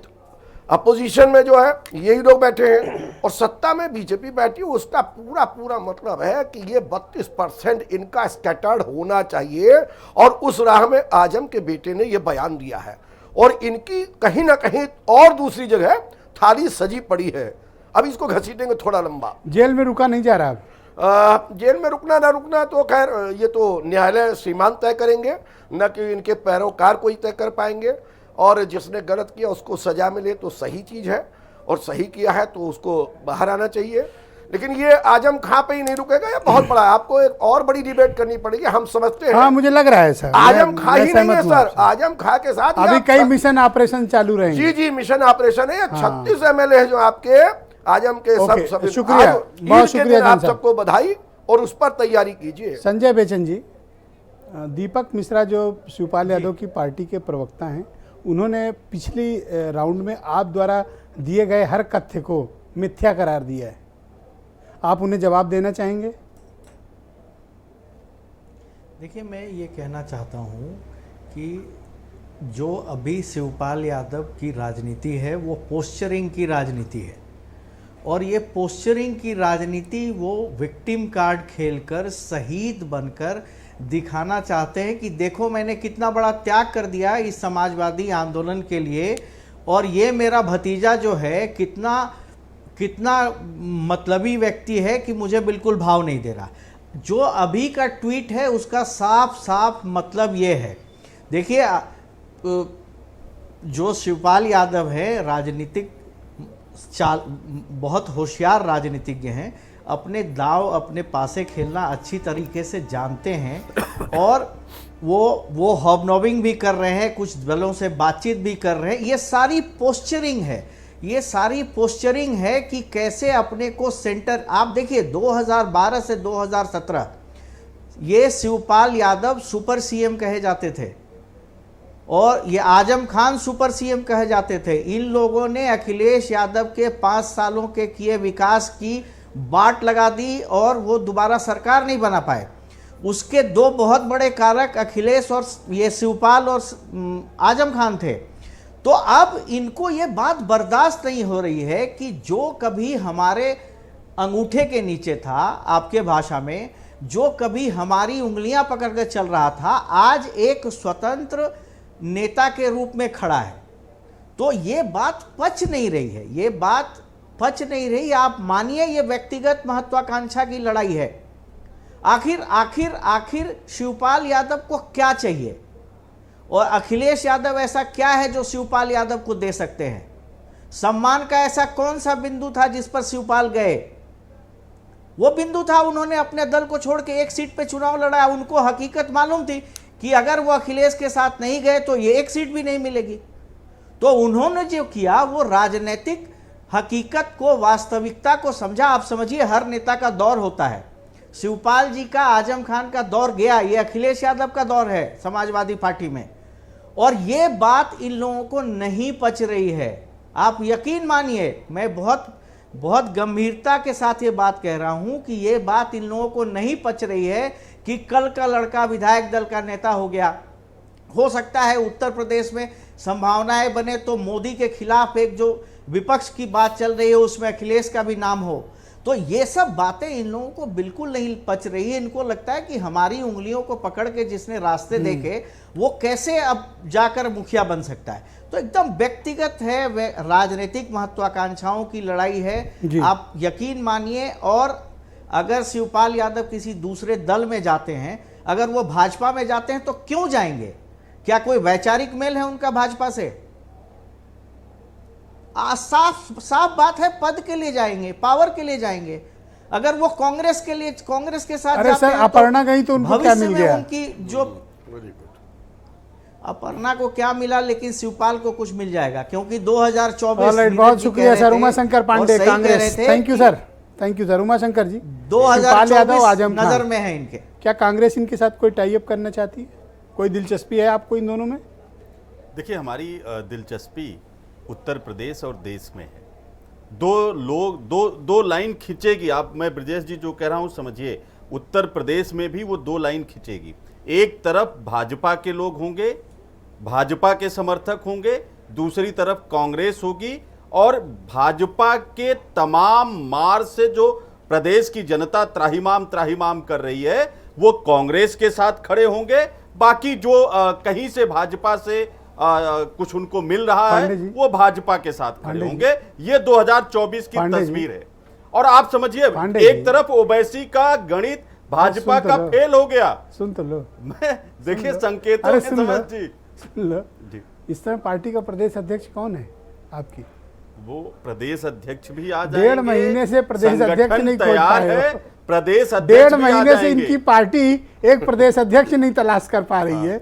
अपोजिशन में जो है यही लोग बैठे हैं और सत्ता में बीजेपी बैठी है। उसका पूरा मतलब है कि ये 32% इनका स्कैटर्ड होना चाहिए, और उस राह में आजम के बेटे ने ये बयान दिया है। और इनकी कहीं ना कहीं और दूसरी जगह थाली सजी पड़ी है। अब इसको घसीटेंगे थोड़ा लंबा। जेल में रुका नहीं जा रहा अब। जेल में रुकना ना रुकना तो खैर ये तो न्यायालय सीमांत तय करेंगे, न कि इनके पैरोकार कोई तय कर पाएंगे। और जिसने गलत किया उसको सजा मिले तो सही चीज़ है, और सही किया है तो उसको बाहर आना चाहिए। लेकिन ये आजम खां पे ही नहीं रुकेगा, ये बहुत बड़ा है। आपको एक और बड़ी डिबेट करनी पड़ेगी, हम समझते हैं। हाँ, मुझे लग रहा है सर, आजम खां ही नहीं है सर, आजम खां के साथ अभी कई मिशन ऑपरेशन चालू रहेंगे। जी, मिशन ऑपरेशन है। 36 MLA है जो आपके आजम के सब शुक्रिया, बहुत शुक्रिया। आप सबको बधाई, और उस पर तैयारी कीजिए। संजय बेचन जी, दीपक मिश्रा जो शिवपाल यादव की पार्टी के प्रवक्ता हैं, उन्होंने पिछली राउंड में आप द्वारा दिए गए हर कथ्य को मिथ्या करार दिया है। आप उन्हें जवाब देना चाहेंगे? देखिए, मैं ये कहना चाहता हूँ कि जो अभी शिवपाल यादव की राजनीति है वो पोस्चरिंग की राजनीति है, और ये पोस्चरिंग की राजनीति वो विक्टिम कार्ड खेलकर, शहीद बनकर दिखाना चाहते हैं कि देखो मैंने कितना बड़ा त्याग कर दिया इस समाजवादी आंदोलन के लिए, और ये मेरा भतीजा जो है कितना मतलबी व्यक्ति है कि मुझे बिल्कुल भाव नहीं दे रहा। जो अभी का ट्वीट है उसका साफ मतलब ये है। देखिए, जो शिवपाल यादव है राजनीतिक बहुत होशियार राजनीतिज्ञ हैं, अपने दाव अपने पासे खेलना अच्छी तरीके से जानते हैं, और वो हॉबनॉबिंग भी कर रहे हैं, कुछ दलों से बातचीत भी कर रहे हैं। ये सारी पोस्चरिंग है, ये सारी पोस्चरिंग है कि कैसे अपने को सेंटर। आप देखिए 2012 से 2017 ये शिवपाल यादव सुपर सीएम कहे जाते थे, और ये आजम खान सुपर सीएम कहे जाते थे। इन लोगों ने अखिलेश यादव के 5 सालों के किए विकास की बाट लगा दी, और वो दोबारा सरकार नहीं बना पाए। उसके 2 बहुत बड़े कारक अखिलेश और ये शिवपाल और आजम खान थे। तो अब इनको ये बात बर्दाश्त नहीं हो रही है कि जो कभी हमारे अंगूठे के नीचे था, आपके भाषा में, जो कभी हमारी उंगलियां पकड़ कर चल रहा था, आज एक स्वतंत्र नेता के रूप में खड़ा है। तो ये बात पच नहीं रही है, ये बात पच नहीं रही। आप मानिए ये व्यक्तिगत महत्वाकांक्षा की लड़ाई है। आखिर शिवपाल यादव को क्या चाहिए, और अखिलेश यादव ऐसा क्या है जो शिवपाल यादव को दे सकते हैं? सम्मान का ऐसा कौन सा बिंदु था जिस पर शिवपाल गए? वो बिंदु था, उन्होंने अपने दल को छोड़ के एक सीट पे चुनाव लड़ा। उनको हकीकत मालूम थी कि अगर वो अखिलेश के साथ नहीं गए तो ये एक सीट भी नहीं मिलेगी। तो उन्होंने जो किया वो राजनीतिक हकीकत को, वास्तविकता को समझा। आप समझिए हर नेता का दौर होता है। शिवपाल जी का, आजम खान का दौर गया, ये अखिलेश यादव का दौर है समाजवादी पार्टी में, और ये बात इन लोगों को नहीं पच रही है। आप यकीन मानिए, मैं बहुत गंभीरता के साथ ये बात कह रहा हूं कि ये बात इन लोगों को नहीं पच रही है कि कल का लड़का विधायक दल का नेता हो गया। हो सकता है उत्तर प्रदेश में संभावनाएं बने तो मोदी के खिलाफ एक जो विपक्ष की बात चल रही है उसमें अखिलेश का भी नाम हो। तो ये सब बातें इन लोगों को बिल्कुल नहीं पच रही है। इनको लगता है कि हमारी उंगलियों को पकड़ के जिसने रास्ते देखे वो कैसे अब जाकर मुखिया बन सकता है। तो एकदम व्यक्तिगत है, राजनीतिक महत्वाकांक्षाओं की लड़ाई है। आप यकीन मानिए, और अगर शिवपाल यादव किसी दूसरे दल में जाते हैं, अगर वो भाजपा में जाते हैं तो क्यों जाएंगे? क्या कोई वैचारिक मेल है उनका भाजपा से? साफ साफ बात है, पद के लिए जाएंगे, पावर के लिए जाएंगे। अगर वो कांग्रेस के लिए, कांग्रेस के साथ अरे जाते सर, हैं अपर्णा गई तो उनको क्या मिल गया? उनकी जो अपर्णा को क्या मिला, लेकिन शिवपाल को कुछ मिल जाएगा, क्योंकि 2024 बहुत शुक्रिया सर। Umashankar Pandey, Congress. Thank you sir, thank you sir. Umashankar ji, 2024 Azam Khan नजर में है इनके। क्या कांग्रेस इनके साथ कोई टाई अप करना चाहती है? कोई दिलचस्पी है आपको इन दोनों में? देखिए, हमारी दिलचस्पी उत्तर प्रदेश और देश में है। दो लाइन खींचेगी। आप, मैं ब्रजेश जी जो कह रहा हूं समझिए, उत्तर प्रदेश में भी वो 2 लाइन खींचेगी। एक तरफ भाजपा के लोग होंगे, भाजपा के समर्थक होंगे, दूसरी तरफ कांग्रेस होगी, और भाजपा के तमाम मार से जो प्रदेश की जनता त्राहिमाम त्राहिमाम कर रही है वो कांग्रेस के साथ खड़े होंगे। बाकी जो कहीं से भाजपा से कुछ उनको मिल रहा है वो भाजपा के साथ खड़े होंगे। ये 2024 की तस्वीर है। और आप समझिए, एक तरफ ओवैसी का गणित भाजपा का फेल हो गया। सुन तो लो, मैं देखिए संकेतों में समझ जी। सुन लो, इस समय पार्टी का प्रदेश अध्यक्ष कौन है आपकी? वो प्रदेश अध्यक्ष भी आ जाएंगे। 1.5 महीने से प्रदेश अध्यक्ष नहीं तैयार है। प्रदेश अध्यक्ष 1.5 महीने से इनकी पार्टी एक प्रदेश अध्यक्ष नहीं तलाश कर पा रही है।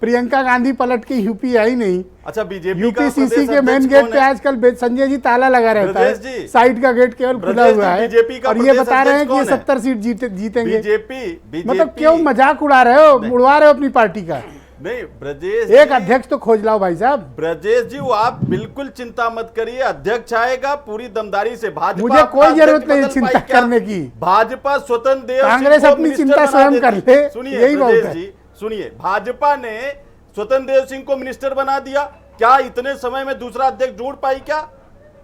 प्रियंका गांधी पलट के यूपी आई नहीं। अच्छा, बीजेपी यूपीसीसी के मेन गेट पे आजकल संजय जी ताला लगा रहता है, साइड का गेट केवल खुला हुआ है, और ये बता रहे हैं कि ये 70 सीट जीतेंगे। बीजेपी मतलब क्यों मजाक उड़ा रहे हो, उड़वा रहे हो अपनी पार्टी का? नहीं ब्रजेश, एक अध्यक्ष तो खोज लाओ भाई साहब। ब्रजेश जी, वो आप बिल्कुल चिंता मत करिए, अध्यक्ष आएगा पूरी दमदारी से। भाजपा, मुझे कोई जरूरत नहीं चिंता करने की। भाजपा स्वतंत्र देव, कांग्रेस अपनी चिंता स्वयं कर ले। सुनिए ब्रजेश जी, सुनिए, भाजपा ने स्वतंत्र देव सिंह को मिनिस्टर बना दिया। क्या इतने समय में दूसरा अध्यक्ष ढूंढ पाई क्या?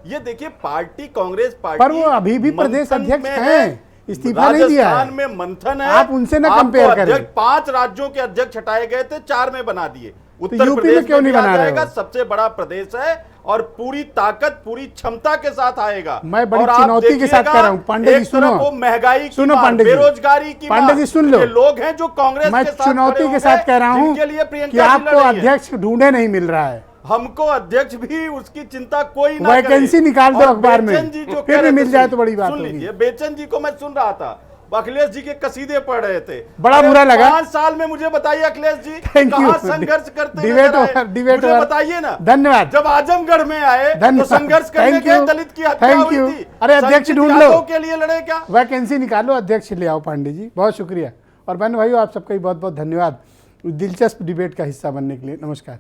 ये देखिए, पार्टी, कांग्रेस पार्टी, पर वो अभी भी प्रदेश अध्यक्ष हैं, इस्तीफा नहीं दिया है। राजस्थान में मंथन है, आप उनसे ना कंपेयर करें। 5 राज्यों के अध्यक्ष हटाए गए थे, 4 में बना दिए। उत्तर यूपी प्रदेश में क्यों नहीं बना रहे हो? सबसे बड़ा प्रदेश है और पूरी ताकत, पूरी क्षमता के साथ आएगा। मैं बड़ी चुनौती के साथ कह रहा हूं। पांडे जी सुनो, वो महंगाई, सुनो पांडे जी, बेरोजगारी की, पांडे जी सुन लो, लोग हैं जो कांग्रेस मैं चुनौती के साथ कह रहा हूं कि आपको अध्यक्ष ढूंढे नहीं मिल रहा है। हमको अध्यक्ष भी उसकी चिंता कोई ना, वैकेंसी निकाल दो अखबार में, फिर भी मिल जाए तो बड़ी बात सुन होगी। लीजिए, बेचन जी को मैं सुन रहा था, अखिलेश जी के कसीदे पढ़ रहे थे, बड़ा बुरा लगा। 5 साल में मुझे बताइए अखिलेश जी कहाँ संघर्ष करते डिबेट मुझे बताइए ना। धन्यवाद। जब आजमगढ़ में आए तो संघर्ष करने गए, दलित की हत्या हुई थी। अरे अध्यक्ष ढूंढ लो, के लिए लड़े क्या? वैकेंसी निकालो, अध्यक्ष ले आओ। पांडे जी बहुत शुक्रिया, और बहन भाइयों आप सबका बहुत बहुत धन्यवाद दिलचस्प डिबेट का हिस्सा बनने के लिए। नमस्कार।